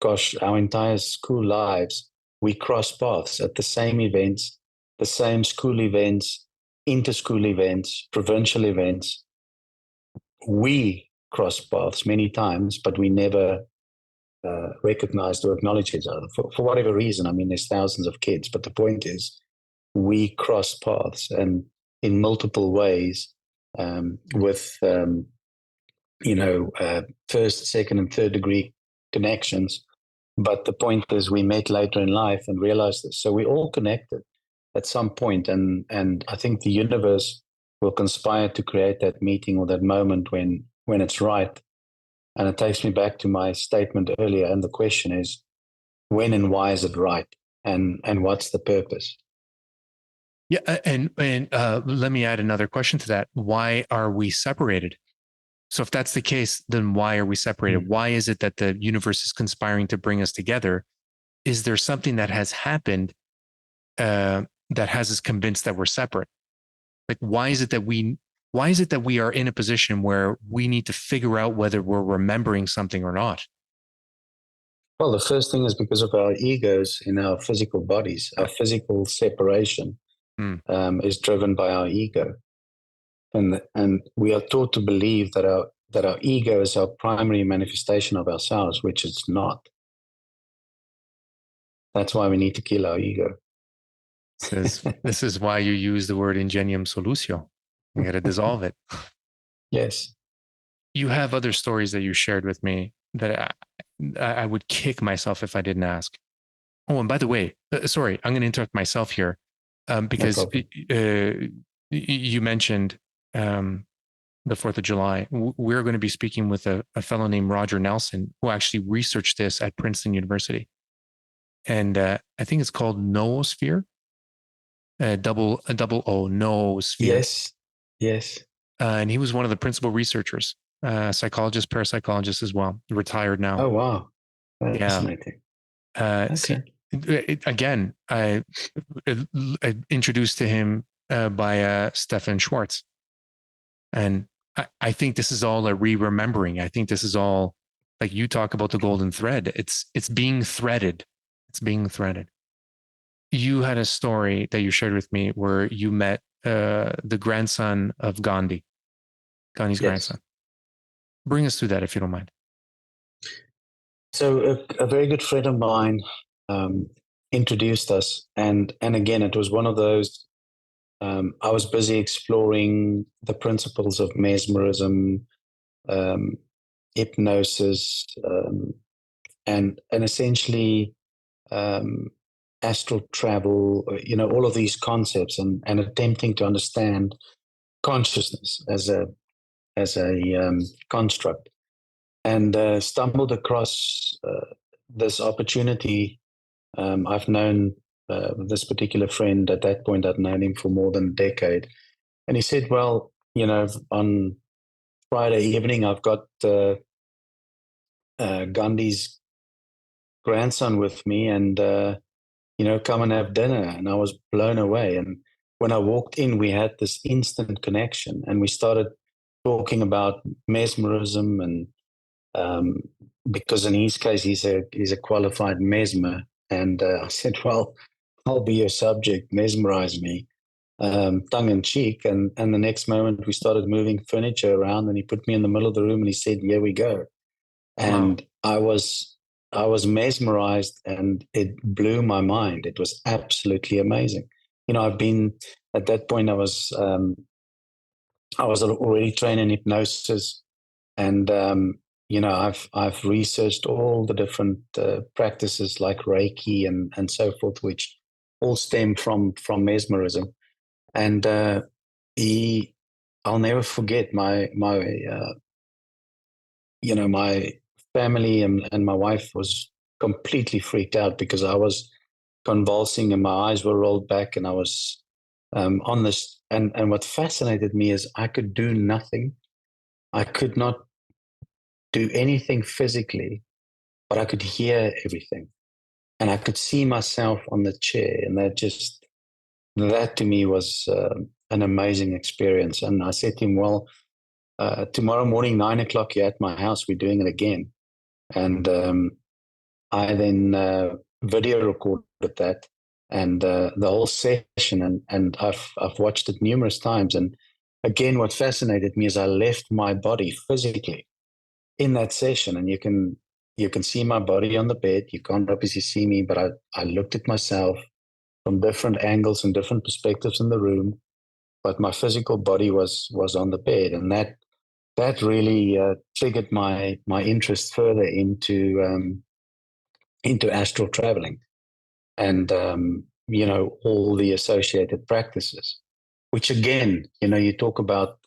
Speaker 1: gosh, our entire school lives, we cross paths at the same events, the same school events, inter-school events, provincial events. We cross paths many times, but we never recognized or acknowledged each other for whatever reason. I mean, there's thousands of kids, but the point is, we cross paths and in multiple ways with first, second, and third degree connections. But the point is, we met later in life and realized this. So we're all connected at some point, and I think the universe will conspire to create that meeting or that moment when it's right. And it takes me back to my statement earlier. And the question is, when and why is it right? And what's the purpose?
Speaker 2: Yeah, and let me add another question to that. Why are we separated? So if that's the case, then why are we separated? Why is it that the universe is conspiring to bring us together? Is there something that has happened that has us convinced that we're separate? Like, why is it that we are in a position where we need to figure out whether we're remembering something or not?
Speaker 1: Well, the first thing is because of our egos in our physical bodies. Our physical separation is driven by our ego. And we are taught to believe that our ego is our primary manifestation of ourselves, which it's not. That's why we need to kill our ego.
Speaker 2: This is why you use the word ingenium solutio. You got to dissolve it.
Speaker 1: Yes.
Speaker 2: You have other stories that you shared with me that I would kick myself if I didn't ask. Oh, and by the way, sorry, I'm going to interrupt myself here because you mentioned the 4th of July. We're going to be speaking with a fellow named Roger Nelson, who actually researched this at Princeton University. And I think it's called noosphere, double O, noosphere.
Speaker 1: Yes.
Speaker 2: And he was one of the principal researchers, psychologist, parapsychologist as well, retired now.
Speaker 1: Oh, wow. Fascinating.
Speaker 2: Okay. Again, I introduced to him by Stefan Schwartz. And I think this is all a re-remembering. I think this is all, like you talk about the golden thread. It's being threaded. It's being threaded. You had a story that you shared with me where you met the grandson of Gandhi's grandson. Bring us through that, if you don't mind.
Speaker 1: So a very good friend of mine introduced us. And again, it was one of those, I was busy exploring the principles of mesmerism, hypnosis, and essentially astral travel, all of these concepts, and attempting to understand consciousness as a construct, and stumbled across this opportunity. I've known this particular friend at that point. I'd known him for more than a decade, and he said, "Well, on Friday evening, I've got Gandhi's grandson with me, and come and have dinner." And I was blown away. And when I walked in, we had this instant connection, and we started talking about mesmerism, and because in his case, he's a qualified mesmer. And I said, "Well, I'll be your subject, mesmerize me," tongue in cheek. And the next moment, we started moving furniture around, and he put me in the middle of the room, and he said, "Here we go." And wow. I was mesmerized, and it blew my mind. It was absolutely amazing. I've been at that point. I was already trained in hypnosis, and I've researched all the different practices like Reiki and so forth, which all stem from mesmerism. And I'll never forget my family and my wife was completely freaked out because I was convulsing and my eyes were rolled back, and I was on this. And what fascinated me is I could do nothing. I could not do anything physically, but I could hear everything, and I could see myself on the chair, and that to me was an amazing experience. And I said to him, well, tomorrow morning, 9 o'clock, you're at my house, we're doing it again. And I then video recorded that and the whole session, and I've watched it numerous times. And again, what fascinated me is I left my body physically in that session, and you can see my body on the bed. You can't obviously see me, but I looked at myself from different angles and different perspectives in the room, but my physical body was on the bed, and that really triggered my interest further into astral traveling and all the associated practices. Which again, you talk about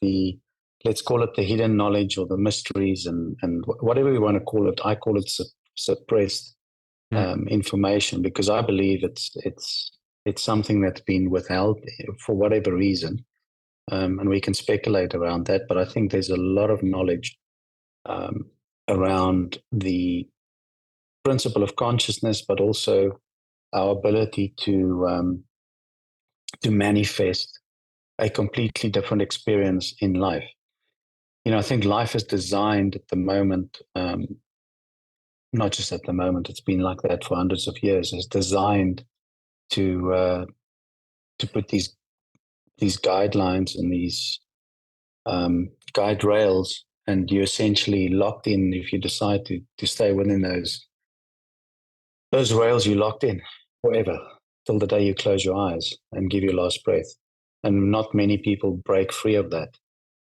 Speaker 1: let's call it the hidden knowledge or the mysteries and whatever you want to call it. I call it suppressed information, because I believe it's something that's been withheld for whatever reason. And we can speculate around that, but I think there's a lot of knowledge around the principle of consciousness, but also our ability to manifest a completely different experience in life. I think life is designed at the moment, not just at the moment, it's been like that for hundreds of years, is designed to put these guidelines and these guide rails, and you're essentially locked in. If you decide to stay within those rails, you're locked in forever till the day you close your eyes and give your last breath. And not many people break free of that,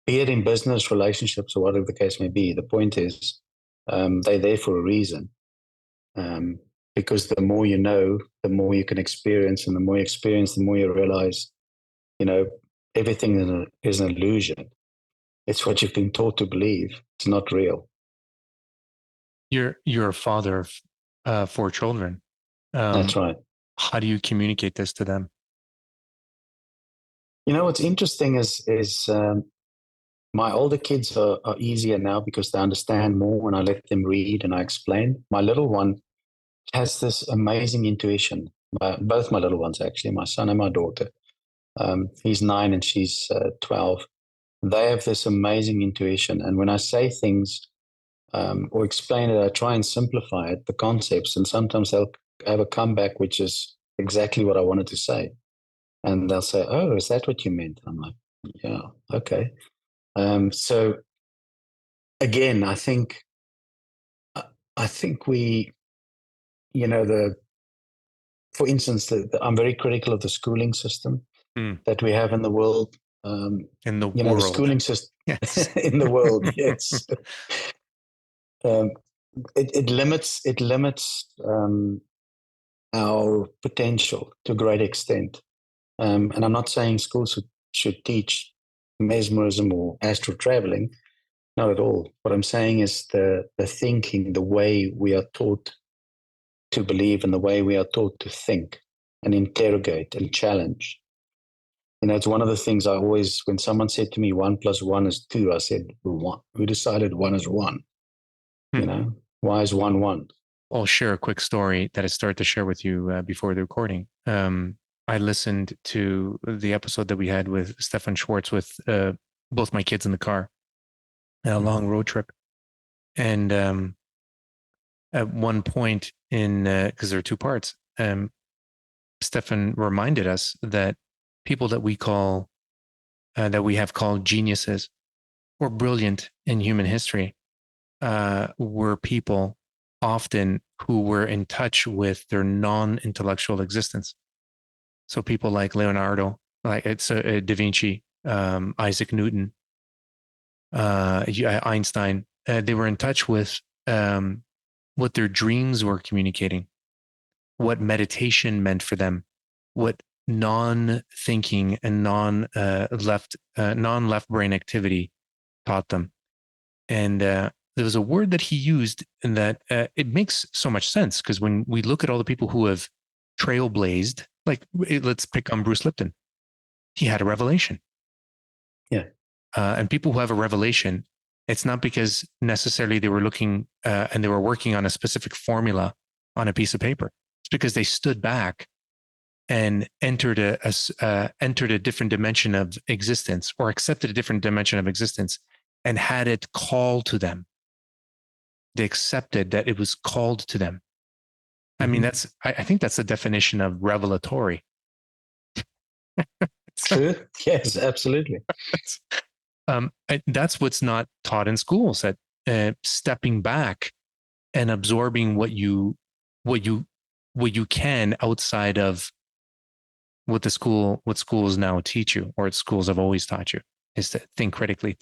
Speaker 1: be it in business, relationships, or whatever the case may be. The point is, they're there for a reason. Because the more you know, the more you can experience, and the more you experience, the more you realize, everything is an illusion. It's what you've been taught to believe. It's not real.
Speaker 2: You're a father of 4 children.
Speaker 1: That's right.
Speaker 2: How do you communicate this to them?
Speaker 1: What's interesting is my older kids are easier now because they understand more when I let them read and I explain. My little one has this amazing intuition. Both my little ones, actually, my son and my daughter. He's 9 and she's 12. They have this amazing intuition. And when I say things or explain it, I try and simplify it, the concepts. And sometimes they'll have a comeback, which is exactly what I wanted to say. And they'll say, "Oh, is that what you meant?" I'm like, "Yeah, okay." So again, I think we, for instance, I'm very critical of the schooling system that we have in the world.
Speaker 2: In the world.
Speaker 1: The schooling system
Speaker 2: yes.
Speaker 1: in the world, yes. It limits our potential to a great extent. And I'm not saying schools should teach mesmerism or astral traveling, not at all. What I'm saying is the thinking, the way we are taught to believe, and the way we are taught to think and interrogate and challenge. It's one of the things I always, when someone said to me, 1 + 1 is 2, I said, who decided 1 is 1? Why is 1 1?
Speaker 2: I'll share a quick story that I started to share with you before the recording. I listened to the episode that we had with Stefan Schwartz with both my kids in the car, a long road trip. And at one point because there are 2 parts, Stefan reminded us that people that we have called geniuses or brilliant in human history were people often who were in touch with their non-intellectual existence. So people like Leonardo, like Da Vinci, Isaac Newton, Einstein, they were in touch with what their dreams were communicating, what meditation meant for them, what non-thinking and non-left brain activity taught them. And there was a word that he used, and that it makes so much sense, because when we look at all the people who have trailblazed, like let's pick on Bruce Lipton, he had a revelation.
Speaker 1: Yeah.
Speaker 2: And people who have a revelation It's not because necessarily they were looking and they were working on a specific formula on a piece of paper. It's because they stood back and entered a different dimension of existence, or accepted a different dimension of existence, and had it called to them. They accepted that it was called to them. I mean, I think that's the definition of revelatory.
Speaker 1: True. Yes, absolutely.
Speaker 2: That's what's not taught in schools, that stepping back and absorbing what you can outside of what schools now teach you, or schools have always taught you, is to think critically.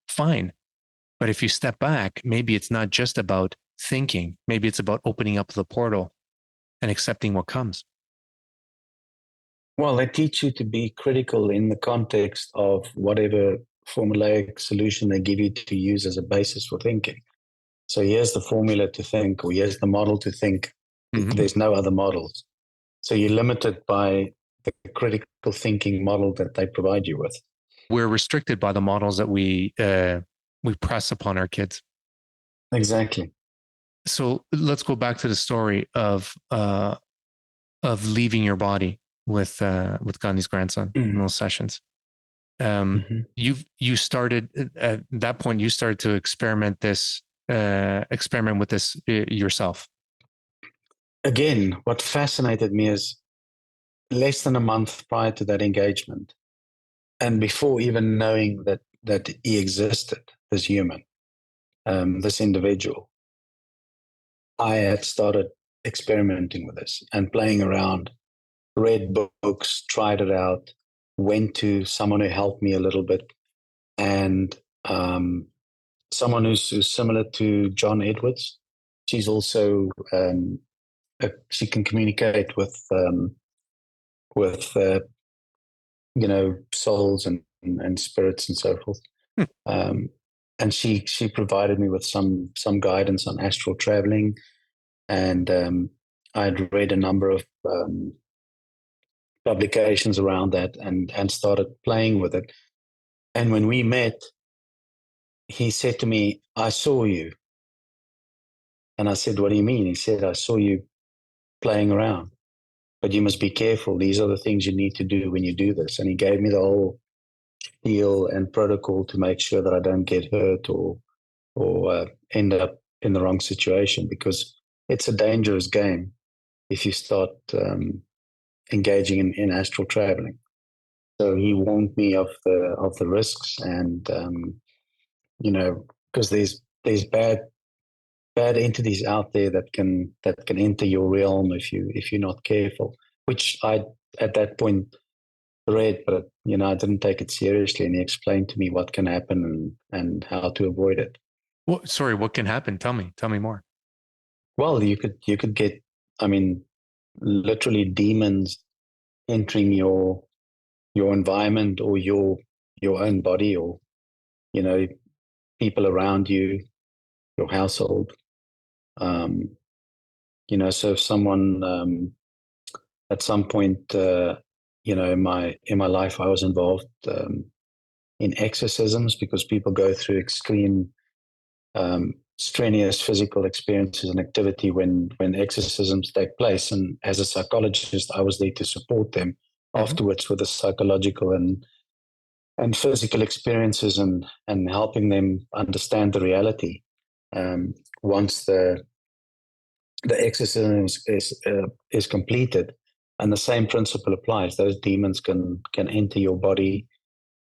Speaker 2: Fine. But if you step back, maybe it's not just about thinking. Maybe it's about opening up the portal and accepting what comes.
Speaker 1: Well, they teach you to be critical in the context of whatever formulaic solution they give you to use as a basis for thinking. So here's the formula to think, or here's the model to think. Mm-hmm. There's no other models. So you're limited by the critical thinking model that they provide you with.
Speaker 2: We're restricted by the models that we press upon our kids.
Speaker 1: Exactly.
Speaker 2: So let's go back to the story of leaving your body with Gandhi's grandson in those sessions. You started at that point. You started to experiment with this yourself.
Speaker 1: Again, what fascinated me is less than a month prior to that engagement, and before even knowing that he existed, this human, this individual, I had started experimenting with this and playing around, read books, tried it out, went to someone who helped me a little bit, and someone who's similar to John Edwards. She's also she can communicate with souls and spirits and so forth. And she provided me with some guidance on astral traveling, and I'd read a number of publications around that, and started playing with it. And when we met, he said to me, "I saw you." And I said, "What do you mean?" He said, "I saw you playing around, but you must be careful. These are the things you need to do when you do this." And he gave me the whole spiel and protocol to make sure that I don't get hurt or end up in the wrong situation, because it's a dangerous game if you start engaging in astral traveling. So he warned me of the risks, and because there's bad entities out there that can enter your realm if you're not careful, which I at that point read, but I didn't take it seriously. And he explained to me what can happen and how to avoid it.
Speaker 2: Well, sorry, what can happen? Tell me more.
Speaker 1: Well, you could get, literally demons entering your environment, or your own body, or people around you, your household. So if someone at some point, in my life, I was involved in exorcisms, because people go through extreme strenuous physical experiences and activity when exorcisms take place. And as a psychologist, I was there to support them afterwards with the psychological and physical experiences, and helping them understand the reality. Once the exorcism is completed, and the same principle applies. Those demons can enter your body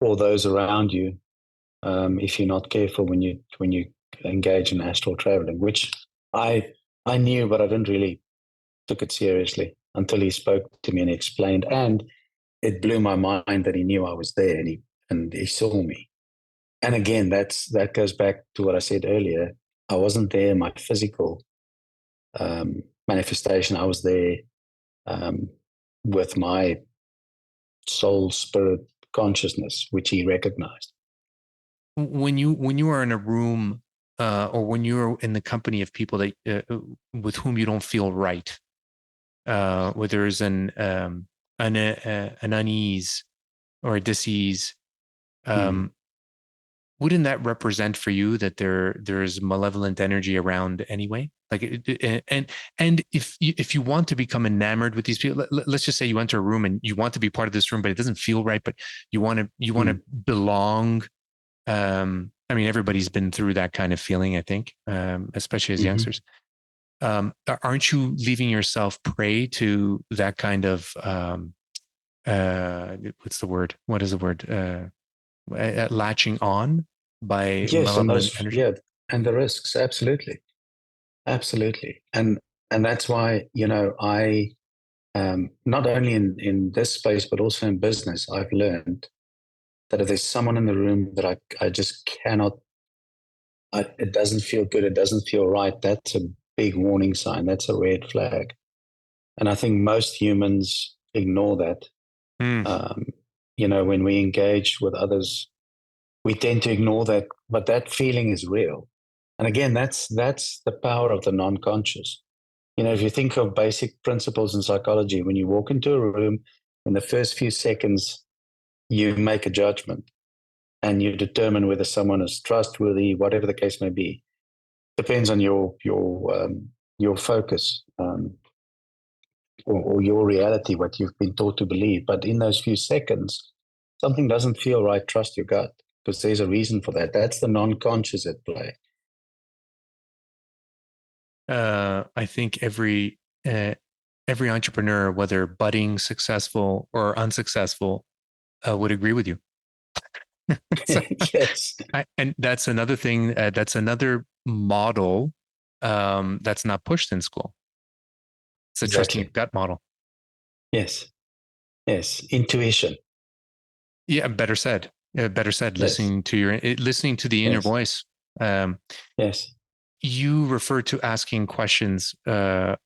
Speaker 1: or those around you if you're not careful when you engage in astral traveling, which I knew, but I didn't really took it seriously until he spoke to me and explained. And it blew my mind that he knew I was there, and he saw me. And again, that goes back to what I said earlier. I wasn't there in my physical manifestation. I was there with my soul, spirit, consciousness, which he recognized.
Speaker 2: When you are in a room, or when you're in the company of people that with whom you don't feel right, where there's an unease or a dis-ease, wouldn't that represent for you that there's malevolent energy around anyway? Like, and if you want to become enamored with these people, let's just say you enter a room and you want to be part of this room, but it doesn't feel right, but you want to belong. I mean, everybody's been through that kind of feeling, I think, especially as youngsters. Aren't you leaving yourself prey to that kind of what's the word? What is the word? Latching on by
Speaker 1: Yes, and
Speaker 2: malevolent
Speaker 1: those,
Speaker 2: energy.
Speaker 1: yeah, and the risks, absolutely, absolutely, and that's why, I, not only in this space but also in business, I've learned that if there's someone in the room that I just cannot, it doesn't feel good, it doesn't feel right, that's a big warning sign, that's a red flag. And I think most humans ignore that.
Speaker 2: Mm.
Speaker 1: Um, when we engage with others, we tend to ignore that, but that feeling is real. And again, that's the power of the non-conscious. If you think of basic principles in psychology, when you walk into a room, in the first few seconds, you make a judgment and you determine whether someone is trustworthy, whatever the case may be. Depends on your focus, or your reality, what you've been taught to believe. But in those few seconds, something doesn't feel right. Trust your gut, because there's a reason for that. That's the non-conscious at play.
Speaker 2: I think every entrepreneur, whether budding, successful, or unsuccessful, would agree with you. So,
Speaker 1: Yes,
Speaker 2: and that's another thing. That's another model that's not pushed in school. It's a trusting your
Speaker 1: exactly.
Speaker 2: gut model.
Speaker 1: Yes, yes. Intuition.
Speaker 2: Yeah, better said. Better said.
Speaker 1: Yes,
Speaker 2: Listening to the inner
Speaker 1: yes,
Speaker 2: voice. Um,
Speaker 1: yes.
Speaker 2: you refer to asking questions to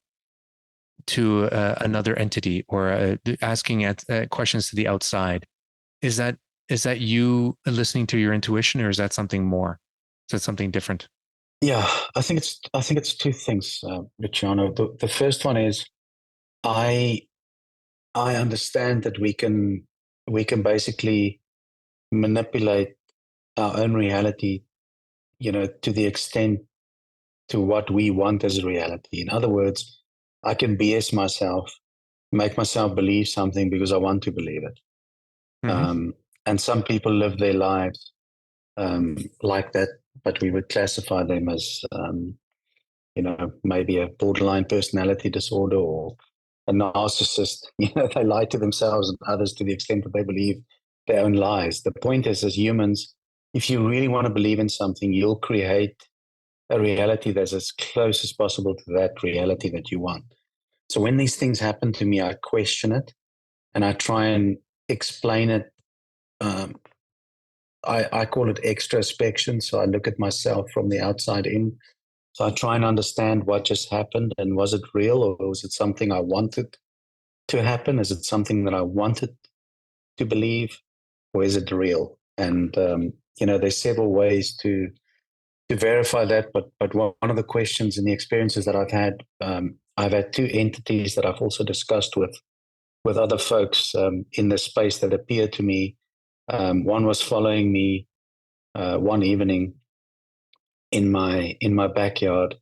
Speaker 2: another entity, or asking questions to the outside. Is that you listening to your intuition, or is that something more? Is that something different?
Speaker 1: Yeah, I think it's two things, Luciano. The first one is I I understand that we can basically manipulate our own reality, to the extent to what we want as a reality. In other words, I can BS myself, make myself believe something because I want to believe it.
Speaker 2: Mm-hmm.
Speaker 1: Um, and some people live their lives like that, but we would classify them as, maybe a borderline personality disorder or a narcissist. They lie to themselves and others to the extent that they believe their own lies. The point is, as humans, if you really want to believe in something, you'll create a reality that's as close as possible to that reality that you want. So when these things happen to me, I question it and I try and explain it. Um, I call it extrospection. So I look at myself from the outside in. So I try and understand what just happened, and was it real, or was it something I wanted to happen? Is it something that I wanted to believe, or is it real? And there's several ways to verify that. But one of the questions and the experiences that I've had two entities that I've also discussed with other folks in this space that appear to me. One was following me one evening in my backyard,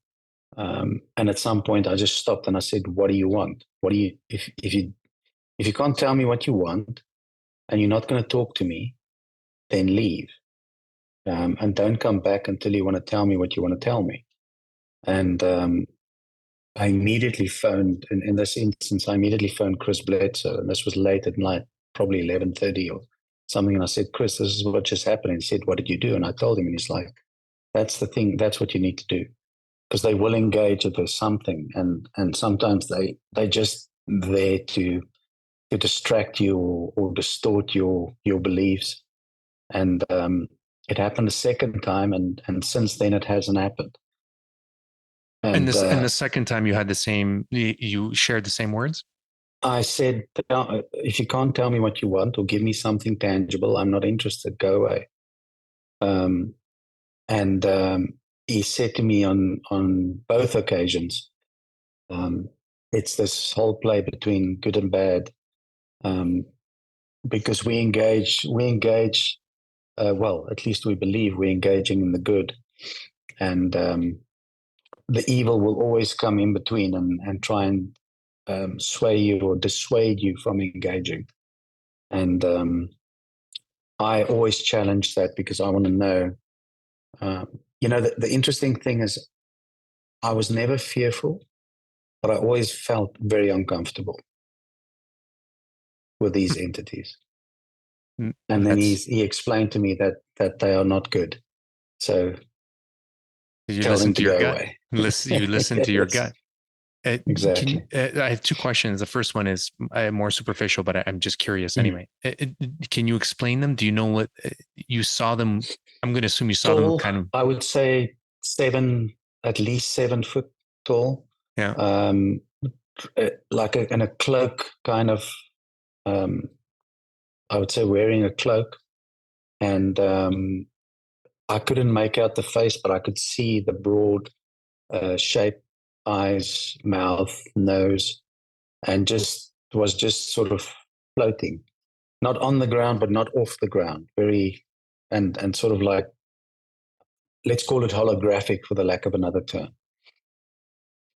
Speaker 1: and at some point I just stopped and I said, "What do you want? What do you if you can't tell me what you want and you're not going to talk to me, then leave, and don't come back until you want to tell me what you want to tell me." And I immediately phoned, in this instance, I immediately phoned Chris Bledsoe, and this was late at night, probably 11:30 or something. And I said, "Chris, this is what just happened." And he said, "What did you do?" And I told him, and he's like, "That's the thing. That's what you need to do." Because they will engage if there's something, and sometimes they just there to distract you, or distort your beliefs. And it happened a second time, and since then it hasn't happened.
Speaker 2: And
Speaker 1: And
Speaker 2: the second time you had you shared the same words.
Speaker 1: I said, if you can't tell me what you want or give me something tangible, I'm not interested. Go away. Um, and he said to me on both occasions, um, it's this whole play between good and bad, um, because we engage well, at least we believe we're engaging in the good, and the evil will always come in between and try and sway you or dissuade you from engaging. And I always challenge that because I want to know. The interesting thing is, I was never fearful, but I always felt very uncomfortable with these entities. And then he explained to me that they are not good. So
Speaker 2: you
Speaker 1: tell
Speaker 2: listen
Speaker 1: them
Speaker 2: to
Speaker 1: to
Speaker 2: your
Speaker 1: go
Speaker 2: gut.
Speaker 1: away.
Speaker 2: You listen to your
Speaker 1: Yes,
Speaker 2: gut.
Speaker 1: exactly.
Speaker 2: I have two questions. The first one is more superficial, but I'm just curious anyway. Can you explain them? Do you know what you saw them? I'm going to assume you saw them
Speaker 1: Tall,
Speaker 2: kind of.
Speaker 1: I would say at least 7 foot tall.
Speaker 2: Yeah.
Speaker 1: Like in a cloak, kind of. I would say wearing a cloak, and I couldn't make out the face, but I could see the broad shape, eyes, mouth, nose, and just sort of floating, not on the ground, but not off the ground. Very, and sort of like, let's call it holographic for the lack of another term.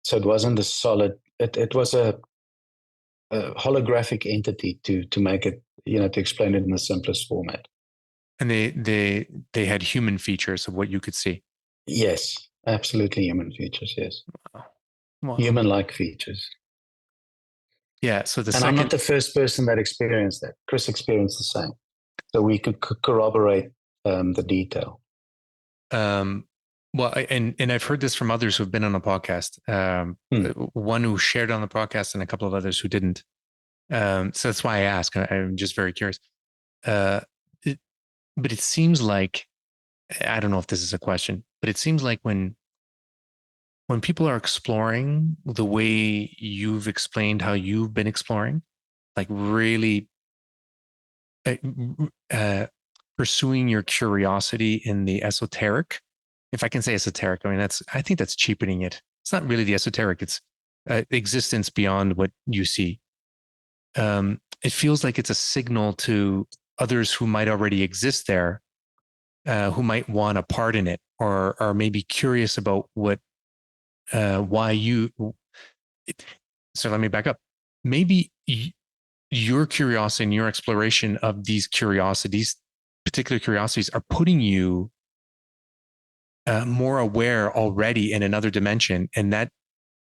Speaker 1: So it wasn't a solid. It was a holographic entity to make it, to explain it in the simplest format.
Speaker 2: And they had human features of what you could see.
Speaker 1: Yes, absolutely human features. Yes,
Speaker 2: wow.
Speaker 1: Human-like features.
Speaker 2: Yeah. So
Speaker 1: I'm not the first person that experienced that. Chris experienced the same, so we could corroborate the detail.
Speaker 2: Well, and I've heard this from others who've been on the podcast. One who shared on the podcast, and a couple of others who didn't. So that's why I ask. I'm just very curious. But it seems like, I don't know if this is a question, but it seems like when people are exploring the way you've explained how you've been exploring, like really pursuing your curiosity in the esoteric, if I can say esoteric, I mean, I think that's cheapening it. It's not really the esoteric. It's existence beyond what you see. It feels like it's a signal to others who might already exist there, who might want a part in it, or are maybe curious about why you. So let me back up. Maybe your curiosity and your exploration of these particular curiosities, are putting you more aware already in another dimension, and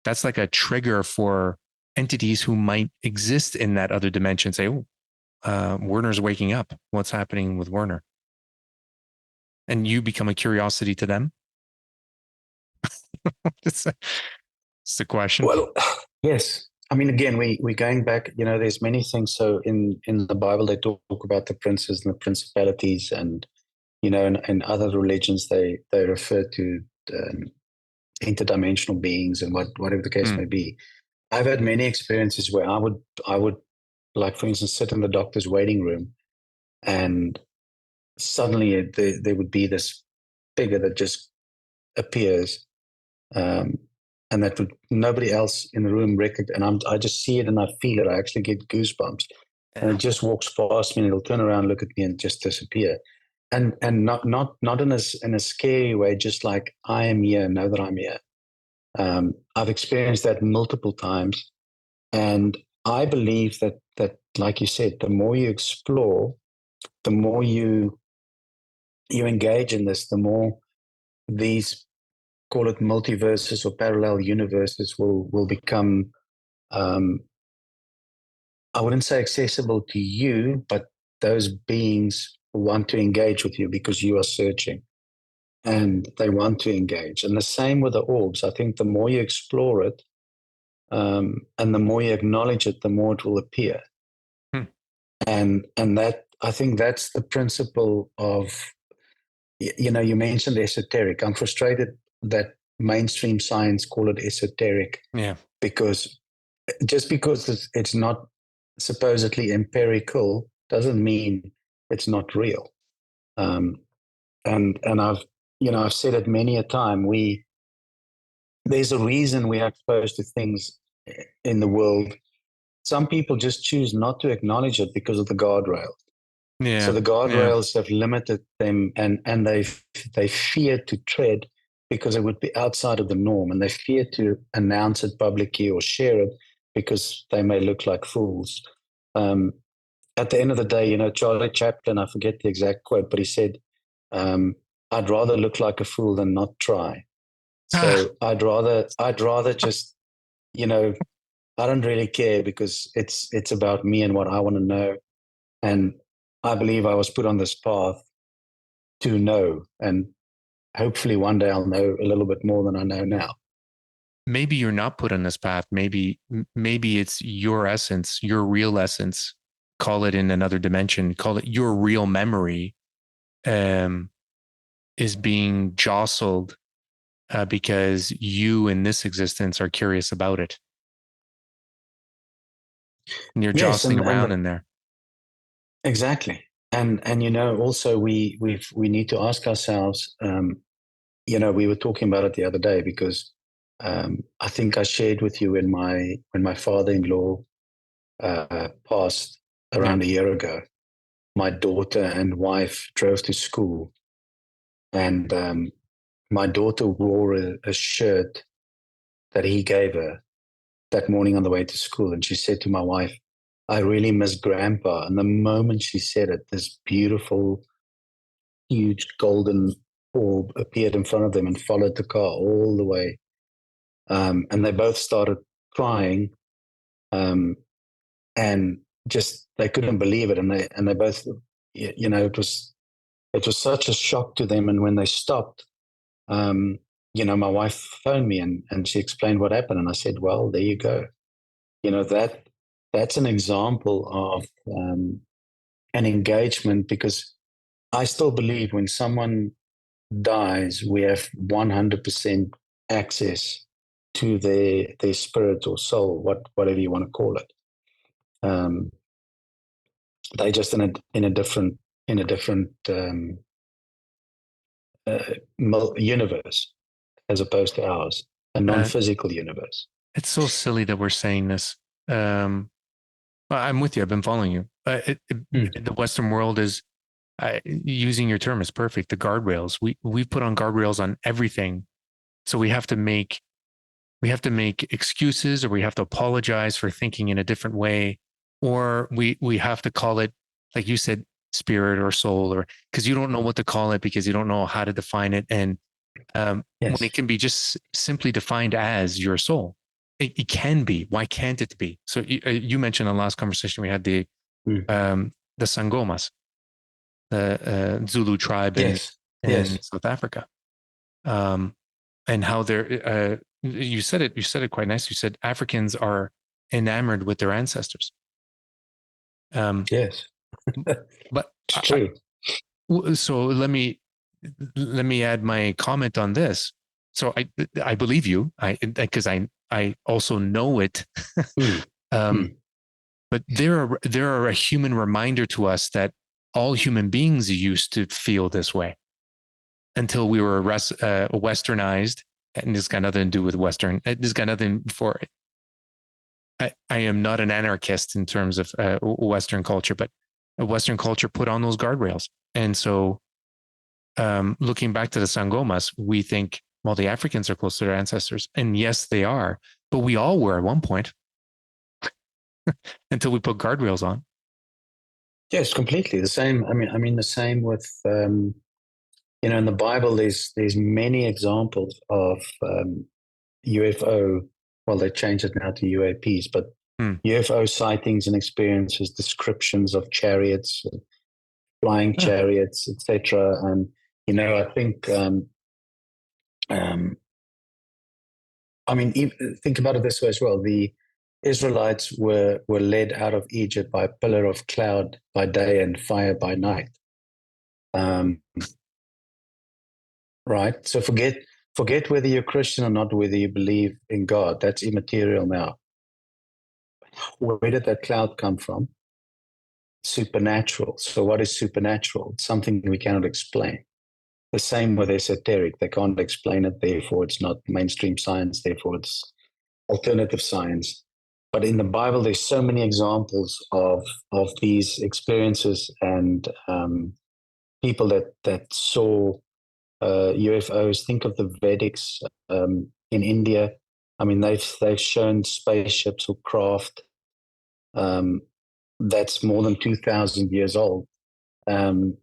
Speaker 2: that's like a trigger for entities who might exist in that other dimension. Say, oh, Werner's waking up. What's happening with Werner? And you become a curiosity to them. It's the question.
Speaker 1: Well, yes. I mean, again, we're going back. There's many things. So in the Bible, they talk about the princes and the principalities, and in other religions, they refer to interdimensional beings and whatever the case may be. I've had many experiences where I would, like, for instance, sit in the doctor's waiting room, and suddenly there would be this figure that just appears, and that would nobody else in the room recognize. And I just see it and I feel it. I actually get goosebumps, and it just walks past me and it'll turn around, look at me, and just disappear. And not in a scary way, just like, I am here, know that I'm here. I've experienced that multiple times, and I believe that like you said, the more you explore, the more you engage in this, the more these, call it multiverses or parallel universes, will become, I wouldn't say accessible to you, but those beings want to engage with you because you are searching, and they want to engage. And the same with the orbs. I think the more you explore it, and the more you acknowledge it, the more it will appear. And that, I think that's the principle of, you mentioned esoteric. I'm frustrated that mainstream science call it esoteric.
Speaker 2: Yeah.
Speaker 1: Because just because it's not supposedly empirical doesn't mean it's not real. And I've said it many a time. There's a reason we are exposed to things in the world. Some people just choose not to acknowledge it because of the guardrails.
Speaker 2: Yeah.
Speaker 1: So the
Speaker 2: Yeah.
Speaker 1: guardrails have limited them, and they fear to tread because it would be outside of the norm, and they fear to announce it publicly or share it because they may look like fools. Um, at the end of the day, Charlie Chaplin, I forget the exact quote, but he said, um, "I'd rather look like a fool than not try."
Speaker 2: Ah,
Speaker 1: So I'd rather just, you know, I don't really care because it's about me and what I want to know. And I believe I was put on this path to know, and hopefully one day I'll know a little bit more than I know now.
Speaker 2: maybe you're not put on this path. Maybe it's your essence, your real essence. Call it in another dimension. Call it your real memory. Um, is being jostled because you in this existence are curious about it, and you're
Speaker 1: Yes,
Speaker 2: jostling around in there.
Speaker 1: exactly. And also we need to ask ourselves. We were talking about it the other day because I think I shared with you when my father-in-law passed
Speaker 2: Yeah.
Speaker 1: around a year ago. My daughter and wife drove to school, and my daughter wore a shirt that he gave her that morning on the way to school. And she said to my wife, "I really miss Grandpa." And the moment she said it, this beautiful, huge golden orb appeared in front of them and followed the car all the way. And they both started crying, and just they couldn't believe it. And they both, it was such a shock to them. And when they stopped, my wife phoned me and she explained what happened. And I said, "Well, there you go. That's an example of an engagement, because I still believe when someone dies, we have 100% access to their spirit or soul, whatever you want to call it. Um, they just in a different uh, universe as opposed to ours, a
Speaker 2: Uh,
Speaker 1: non-physical universe.
Speaker 2: it's so silly that we're saying this. Um, I'm with you. I've been following you.
Speaker 1: Mm.
Speaker 2: The Western world is using your term is perfect. The guardrails. We've put on guardrails on everything, so we have to make excuses, or we have to apologize for thinking in a different way, or we have to call it, like you said, spirit or soul, or because you don't know what to call it, because you don't know how to define it. And when
Speaker 1: Yes.
Speaker 2: it can be just simply defined as your soul, it can be. Why can't it be? So you mentioned in the last conversation we had
Speaker 1: Mm.
Speaker 2: the Sangomas, the Zulu tribe in
Speaker 1: Yes.
Speaker 2: in
Speaker 1: Yes.
Speaker 2: South Africa, um, and how they're. You said it. You said it quite nice. You said Africans are enamored with their ancestors. Um,
Speaker 1: Yes.
Speaker 2: but
Speaker 1: It's true.
Speaker 2: so let me add my comment on this. So I believe you. I also know it.
Speaker 1: Mm.
Speaker 2: um,
Speaker 1: Mm.
Speaker 2: but there are a human reminder to us that all human beings used to feel this way until we were westernized. And this got nothing to do with Western. This got nothing for. I am not an anarchist in terms of Western culture, but Western culture put on those guardrails. And so, looking back to the Sangomas, we think, well, the Africans are close to their ancestors. And yes, they are. But we all were at one point until we put guardrails on.
Speaker 1: Yes, completely the same. I mean the same with in the Bible. There's many examples of UFO. Well, they changed it now to UAPs, but
Speaker 2: Hmm.
Speaker 1: UFO sightings and experiences, descriptions of chariots, flying
Speaker 2: Yeah.
Speaker 1: chariots, etc. And I think, um, think about it this way as well. The Israelites were led out of Egypt by a pillar of cloud by day and fire by night. Um, right. So forget whether you're Christian or not, whether you believe in God. That's immaterial now. Where did that cloud come from? Supernatural. So what is supernatural? It's something we cannot explain. The same with esoteric. They can't explain it, therefore it's not mainstream science, therefore it's alternative science. but in the Bible, there's so many examples of these experiences and people that saw UFOs. Think of the Vedics in India. I mean, they've shown spaceships or craft that's more than 2,000 years old. I mean,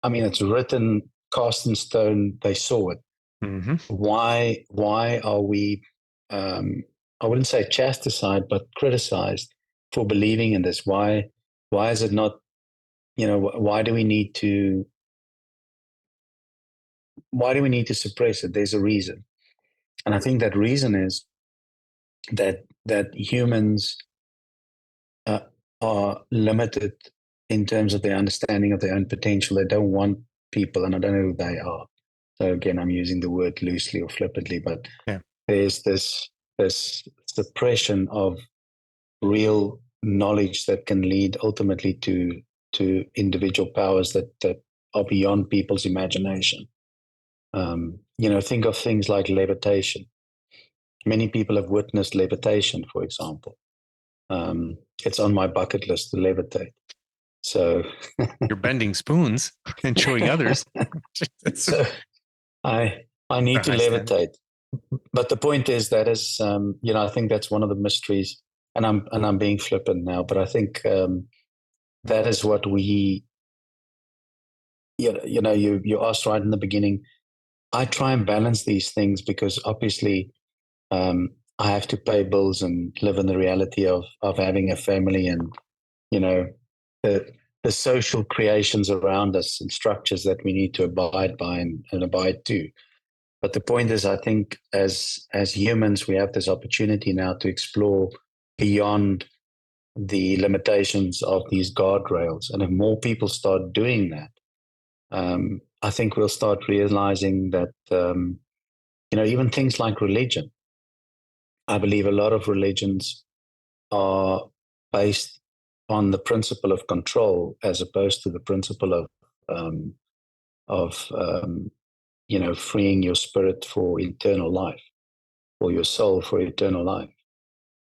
Speaker 1: it's written, cast in stone. They saw it.
Speaker 2: Mm-hmm.
Speaker 1: Why are we? I wouldn't say chastised, but criticized for believing in this. Why is it not? Why do we need to? Why do we need to suppress it? There's a reason, and I think that reason is that humans uh, are limited in terms of their understanding of their own potential. They don't want people, and I don't know who they are. So again, I'm using the word loosely or flippantly, but
Speaker 2: Yeah.
Speaker 1: there's this suppression of real knowledge that can lead ultimately to individual powers that are beyond people's imagination. Think of things like levitation. Many people have witnessed levitation, for example. It's on my bucket list to levitate. So
Speaker 2: You're bending spoons and showing others.
Speaker 1: so I need to levitate. But the point is that is I think that's one of the mysteries, and I'm being flippant now, but I think that is what we you asked right in the beginning. I try and balance these things because obviously I have to pay bills and live in the reality of having a family and the the social creations around us and structures that we need to abide by and abide to. But the point is, I think as humans, we have this opportunity now to explore beyond the limitations of these guardrails. And if more people start doing that, I think we'll start realizing that, even things like religion, I believe a lot of religions are based on the principle of control as opposed to the principle um, of freeing your spirit for eternal life or your soul for eternal life.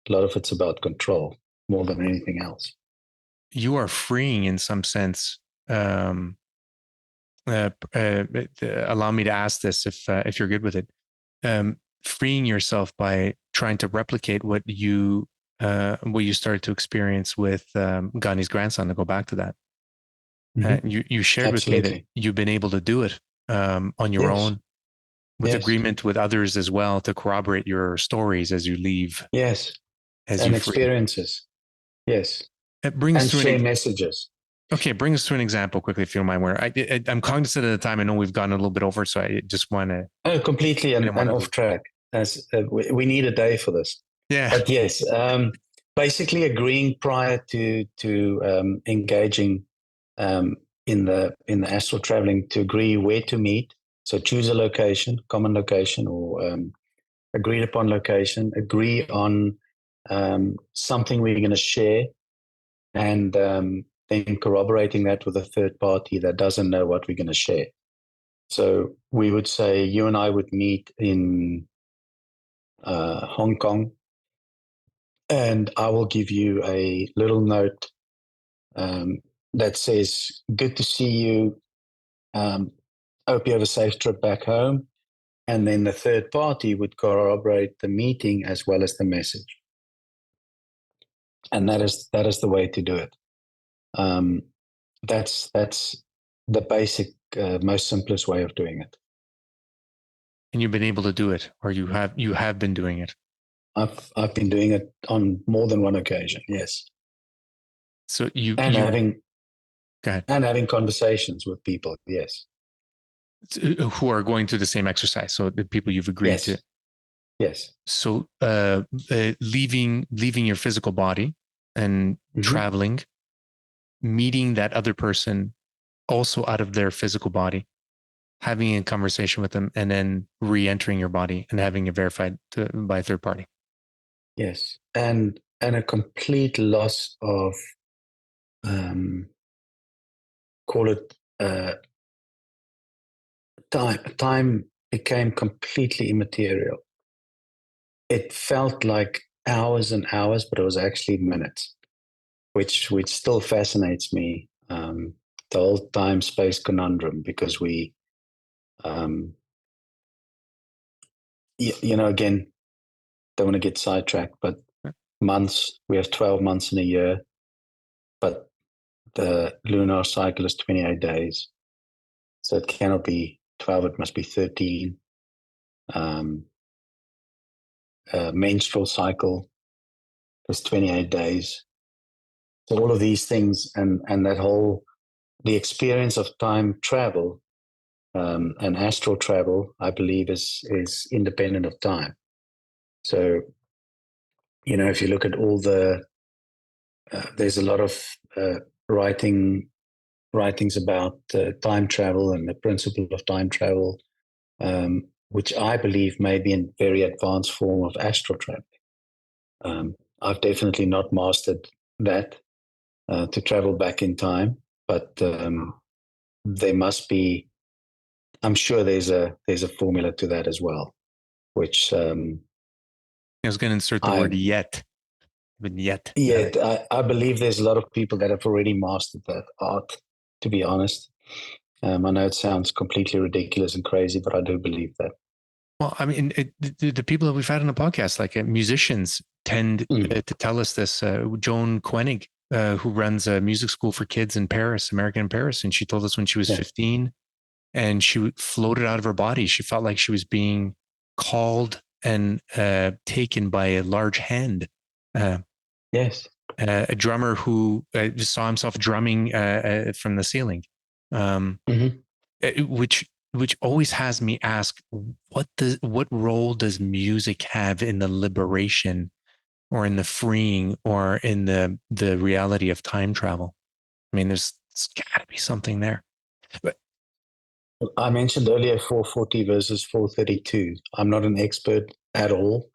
Speaker 1: A lot of it's about control more than anything else.
Speaker 2: You are freeing in some sense. Allow me to ask this if you're good with it. Freeing yourself by trying to replicate what you started to experience with Gandhi's grandson. To go back to that, you shared with me that you've been able to do it on your own, with agreement with others as well, to corroborate your stories as you leave.
Speaker 1: Yes,
Speaker 2: as
Speaker 1: and
Speaker 2: you
Speaker 1: experiences. Yes,
Speaker 2: it brings
Speaker 1: and
Speaker 2: to
Speaker 1: share messages.
Speaker 2: Okay, bring us to an example quickly, if you don't mind. Where I'm cognizant of the time. I know we've gone a little bit over, so I just want to.
Speaker 1: Oh, completely and off track. As we need a day for this.
Speaker 2: Yeah.
Speaker 1: But yes, basically agreeing prior to engaging in the astral traveling to agree where to meet. So choose a location, common location, or agreed upon location. Agree on something we're going to share, and then corroborating that with a third party that doesn't know what we're going to share. So we would say you and I would meet in Hong Kong, and I will give you a little note that says, "Good to see you. Hope you have a safe trip back home." And then the third party would corroborate the meeting as well as the message. And that is the way to do it. That's the basic, most simplest way of doing it.
Speaker 2: And you've been able to do it, or you have been doing it.
Speaker 1: I've been doing it on more than one occasion. Yes.
Speaker 2: So
Speaker 1: having
Speaker 2: go ahead.
Speaker 1: And having conversations with people. Yes.
Speaker 2: Who are going through the same exercise. So the people you've agreed to.
Speaker 1: Yes.
Speaker 2: So leaving your physical body and traveling, meeting that other person also out of their physical body, having a conversation with them, and then re-entering your body and having it verified by a third party.
Speaker 1: Yes. And a complete loss of, call it time. Time became completely immaterial. It felt like hours and hours, but it was actually minutes, which still fascinates me. The whole time space conundrum, because we, um, again, don't want to get sidetracked, but months, we have 12 months in a year, but the lunar cycle is 28 days. So it cannot be 12, it must be 13. Menstrual cycle is 28 days. So all of these things, and that whole, the experience of time travel, and astral travel, I believe is independent of time. So, if you look at all there's a lot of writings about time travel and the principle of time travel, which I believe may be a very advanced form of astral travel. I've definitely not mastered that, to travel back in time, but there must be. I'm sure there's a formula to that as well, which
Speaker 2: I was going to insert the word yet, but yet.
Speaker 1: I believe there's a lot of people that have already mastered that art. To be honest, I know it sounds completely ridiculous and crazy, but I do believe that.
Speaker 2: Well, I mean, the people that we've had on the podcast, like musicians, tend to tell us this. Joan Koenig, who runs a music school for kids in Paris, American Paris, and she told us when she was 15 and she floated out of her body, she felt like she was being called and taken by a large hand.
Speaker 1: Yes.
Speaker 2: A drummer who just saw himself drumming from the ceiling, which always has me ask, what role does music have in the liberation or in the freeing or in the reality of time travel? I mean, there's got to be something there. But
Speaker 1: I mentioned earlier 440 versus 432. I'm not an expert at all,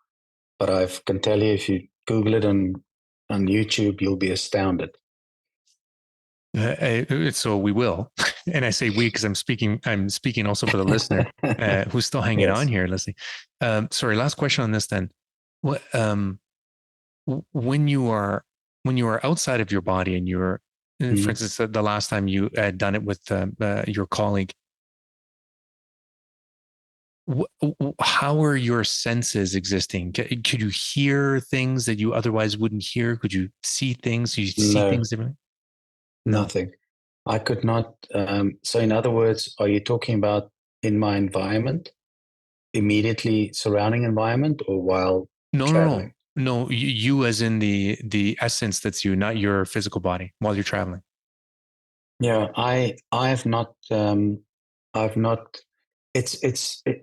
Speaker 1: but I can tell you, if you Google it on YouTube, you'll be astounded.
Speaker 2: So we will, and I say we because I'm speaking also for the listener who's still hanging on here listening. Sorry, last question on this then. What when you are outside of your body and you're, for instance, the last time you had done it with your colleague, how are your senses existing? Could you hear things that you otherwise wouldn't hear? Could you see things? Could you see things differently?
Speaker 1: No. Nothing. I could not. So in other words, are you talking about in my environment, immediately surrounding environment, or while traveling?
Speaker 2: No, you as in the essence that's you, not your physical body while you're traveling.
Speaker 1: Yeah, I've not.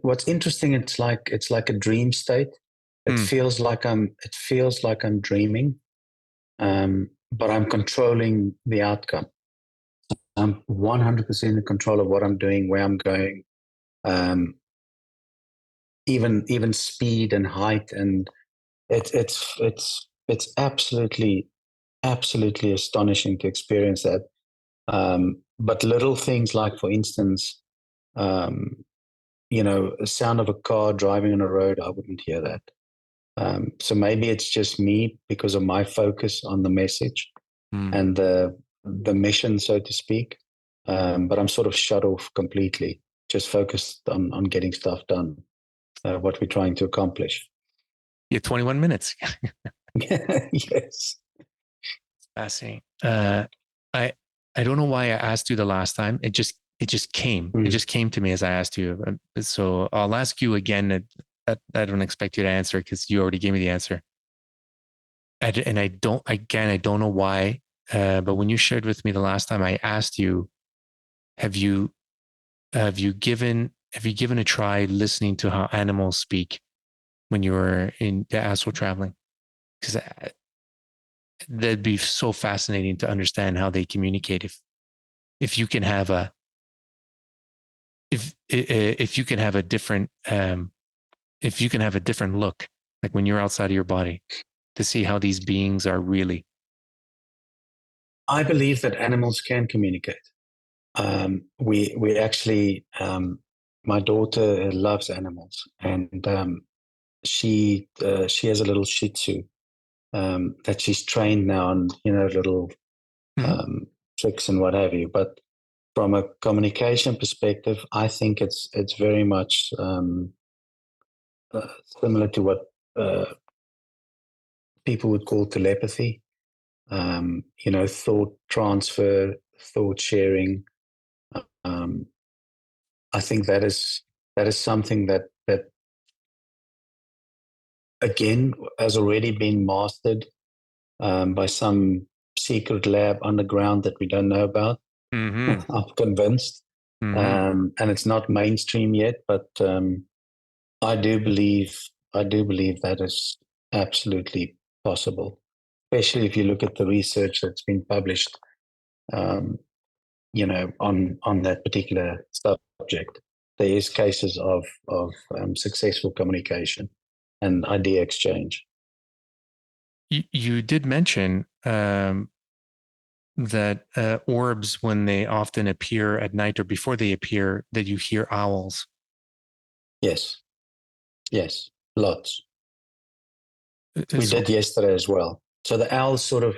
Speaker 1: What's interesting. It's like a dream state. It feels like I'm dreaming, but I'm controlling the outcome. I'm 100% in control of what I'm doing, where I'm going, even speed and height, and it's absolutely astonishing to experience that. But little things like, for instance, the sound of a car driving on a road, I wouldn't hear that. So maybe it's just me because of my focus on the message and the mission, so to speak. But I'm sort of shut off completely, just focused on getting stuff done, what we're trying to accomplish.
Speaker 2: Yeah, 21 minutes.
Speaker 1: Yes.
Speaker 2: Fascinating. I don't know why I asked you the last time. It just came. It just came to me as I asked you. So I'll ask you again. I don't expect you to answer because you already gave me the answer. And I don't know why. But when you shared with me the last time, I asked you, have you given a try listening to how animals speak when you were in the astral traveling? Because that'd be so fascinating to understand how they communicate. If you can have a if you can have a different look, like when you're outside of your body, to see how these beings are really.
Speaker 1: I believe that animals can communicate. We actually, my daughter loves animals, and she has a little Shih Tzu, that she's trained now on, little tricks and what have you. But from a communication perspective, I think it's very much similar to what people would call telepathy. Thought transfer, thought sharing. I think that is something that again has already been mastered by some secret lab underground that we don't know about.
Speaker 2: Mm-hmm.
Speaker 1: I'm convinced.
Speaker 2: Mm-hmm.
Speaker 1: And it's not mainstream yet, but I do believe that is absolutely possible, especially if you look at the research that's been published, um, on that particular subject. There is cases of successful communication and idea exchange.
Speaker 2: You did mention that orbs, when they often appear at night or before they appear, that you hear owls.
Speaker 1: Yes, lots. We
Speaker 2: So,
Speaker 1: did yesterday as well. So the owls serve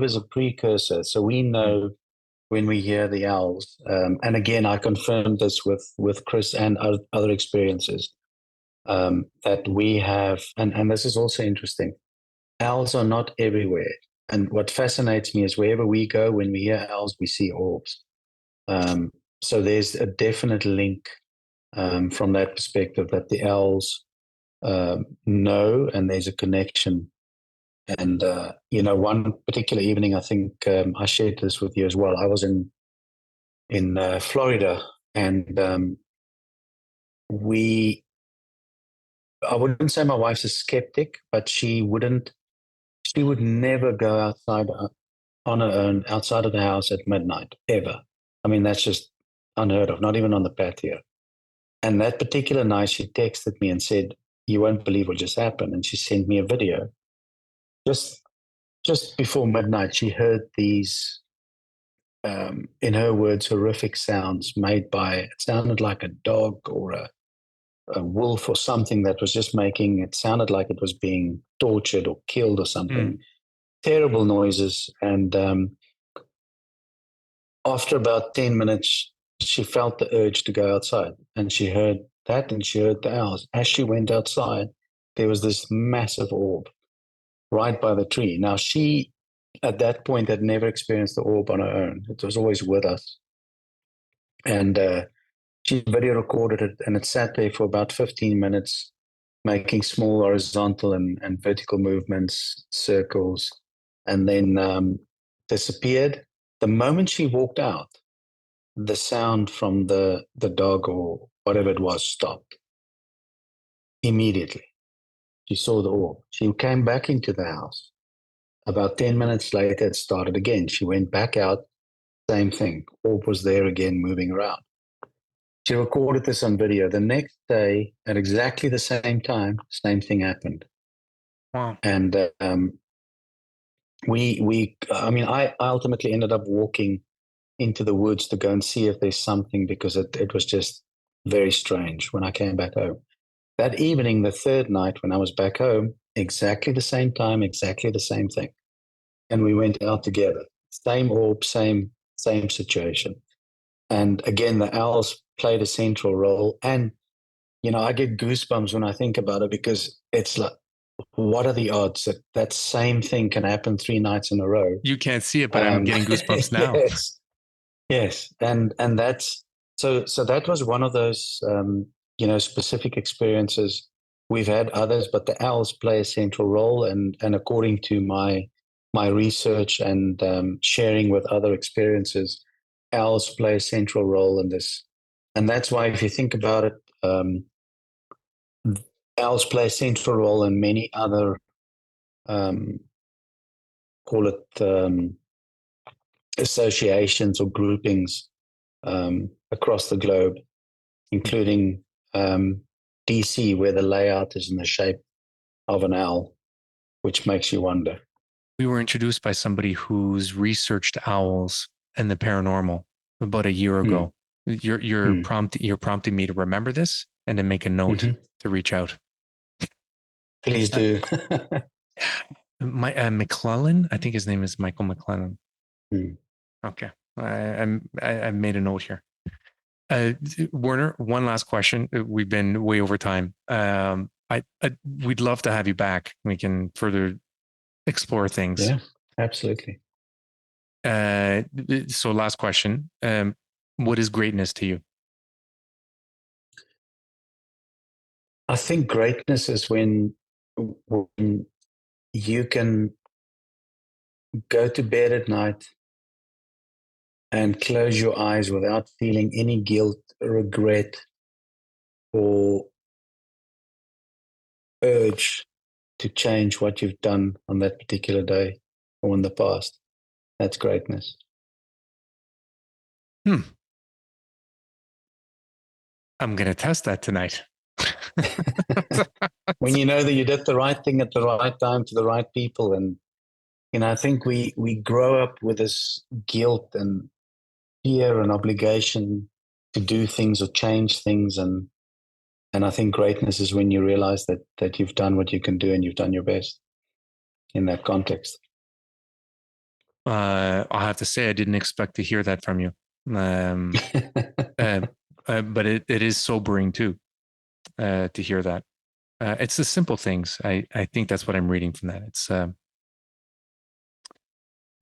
Speaker 1: as a precursor. So we know when we hear the owls. And again, I confirmed this with Chris and other experiences, that we have, and this is also interesting. Owls are not everywhere. And what fascinates me is wherever we go, when we hear owls, we see orbs. So there's a definite link from that perspective that the owls know, and there's a connection. And, one particular evening, I think I shared this with you as well. I was in Florida, and I wouldn't say my wife's a skeptic, but she would never go outside on her own outside of the house at midnight, ever. I mean, that's just unheard of, not even on the patio. And that particular night, she texted me and said, "You won't believe what just happened." And she sent me a video. Just before midnight, she heard these, in her words, horrific sounds made by, it sounded like a dog or a wolf or something that was just it sounded like it was being tortured or killed or something. Terrible noises. And after about 10 minutes, she felt the urge to go outside, and she heard that, and she heard the owls. As she went outside, there was this massive orb right by the tree. Now, she, at that point, had never experienced the orb on her own. It was always with us. And she video recorded it, and it sat there for about 15 minutes, making small horizontal and vertical movements, circles, and then disappeared. The moment she walked out, the sound from the dog or whatever it was stopped immediately. She saw the orb. She came back into the house. About 10 minutes later, it started again. She went back out, same thing. Orb was there again, moving around. She recorded this on video. The next day, at exactly the same time, same thing happened.
Speaker 2: wow.
Speaker 1: And I ultimately ended up walking into the woods to go and see if there's something, because it was just very strange when I came back home. That evening, the third night when I was back home, exactly the same time, exactly the same thing. And we went out together. Same orb, same situation. And again, the owls played a central role. And, I get goosebumps when I think about it, because it's like, what are the odds that that same thing can happen 3 nights in a row?
Speaker 2: You can't see it, but I'm getting goosebumps now.
Speaker 1: Yes. And that's, so that was one of those, specific experiences. We've had others, but the owls play a central role. And according to my research and sharing with other experiences, owls play a central role in this. And that's why, if you think about it, owls play a central role in many other, call it, associations or groupings across the globe, including DC, where the layout is in the shape of an owl, which makes you wonder.
Speaker 2: We were introduced by somebody who's researched owls and the paranormal about a year ago. You're prompting me to remember this and to make a note to reach out.
Speaker 1: Please do.
Speaker 2: McClellan. I think his name is Michael McClellan.
Speaker 1: Hmm.
Speaker 2: Okay, I made a note here. Werner, one last question. We've been way over time. We'd love to have you back. We can further explore things.
Speaker 1: Yeah, absolutely.
Speaker 2: So last question. What is greatness to you?
Speaker 1: I think greatness is when you can go to bed at night and close your eyes without feeling any guilt, regret, or urge to change what you've done on that particular day or in the past. That's greatness.
Speaker 2: I'm going to test that tonight.
Speaker 1: When you know that you did the right thing at the right time to the right people. And, I think we grow up with this guilt and fear and obligation to do things or change things. And I think greatness is when you realize that you've done what you can do and you've done your best in that context.
Speaker 2: I'll have to say, I didn't expect to hear that from you. But it is sobering too, to hear that. It's the simple things. I think that's what I'm reading from that. It's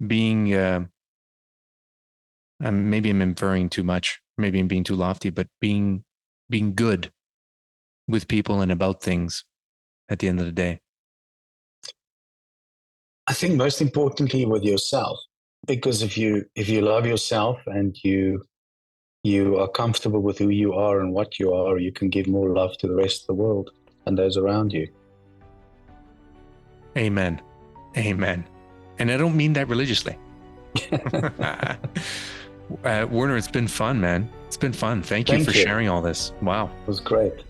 Speaker 2: being, maybe I'm inferring too much, maybe I'm being too lofty, but being good with people and about things at the end of the day.
Speaker 1: I think most importantly with yourself, because if you love yourself and you are comfortable with who you are and what you are, you can give more love to the rest of the world and those around you.
Speaker 2: Amen. Amen. And I don't mean that religiously. Werner, it's been fun, man. It's been fun. Thank you for sharing all this. Wow.
Speaker 1: It was great.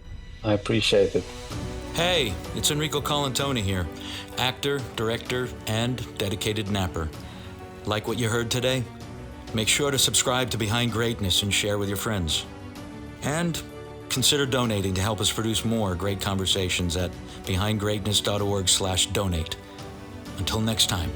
Speaker 1: I appreciate it.
Speaker 3: Hey, it's Enrico Colantoni here, actor, director, and dedicated napper. Like what you heard today? Make sure to subscribe to Behind Greatness and share with your friends. And consider donating to help us produce more great conversations at behindgreatness.org/donate. Until next time.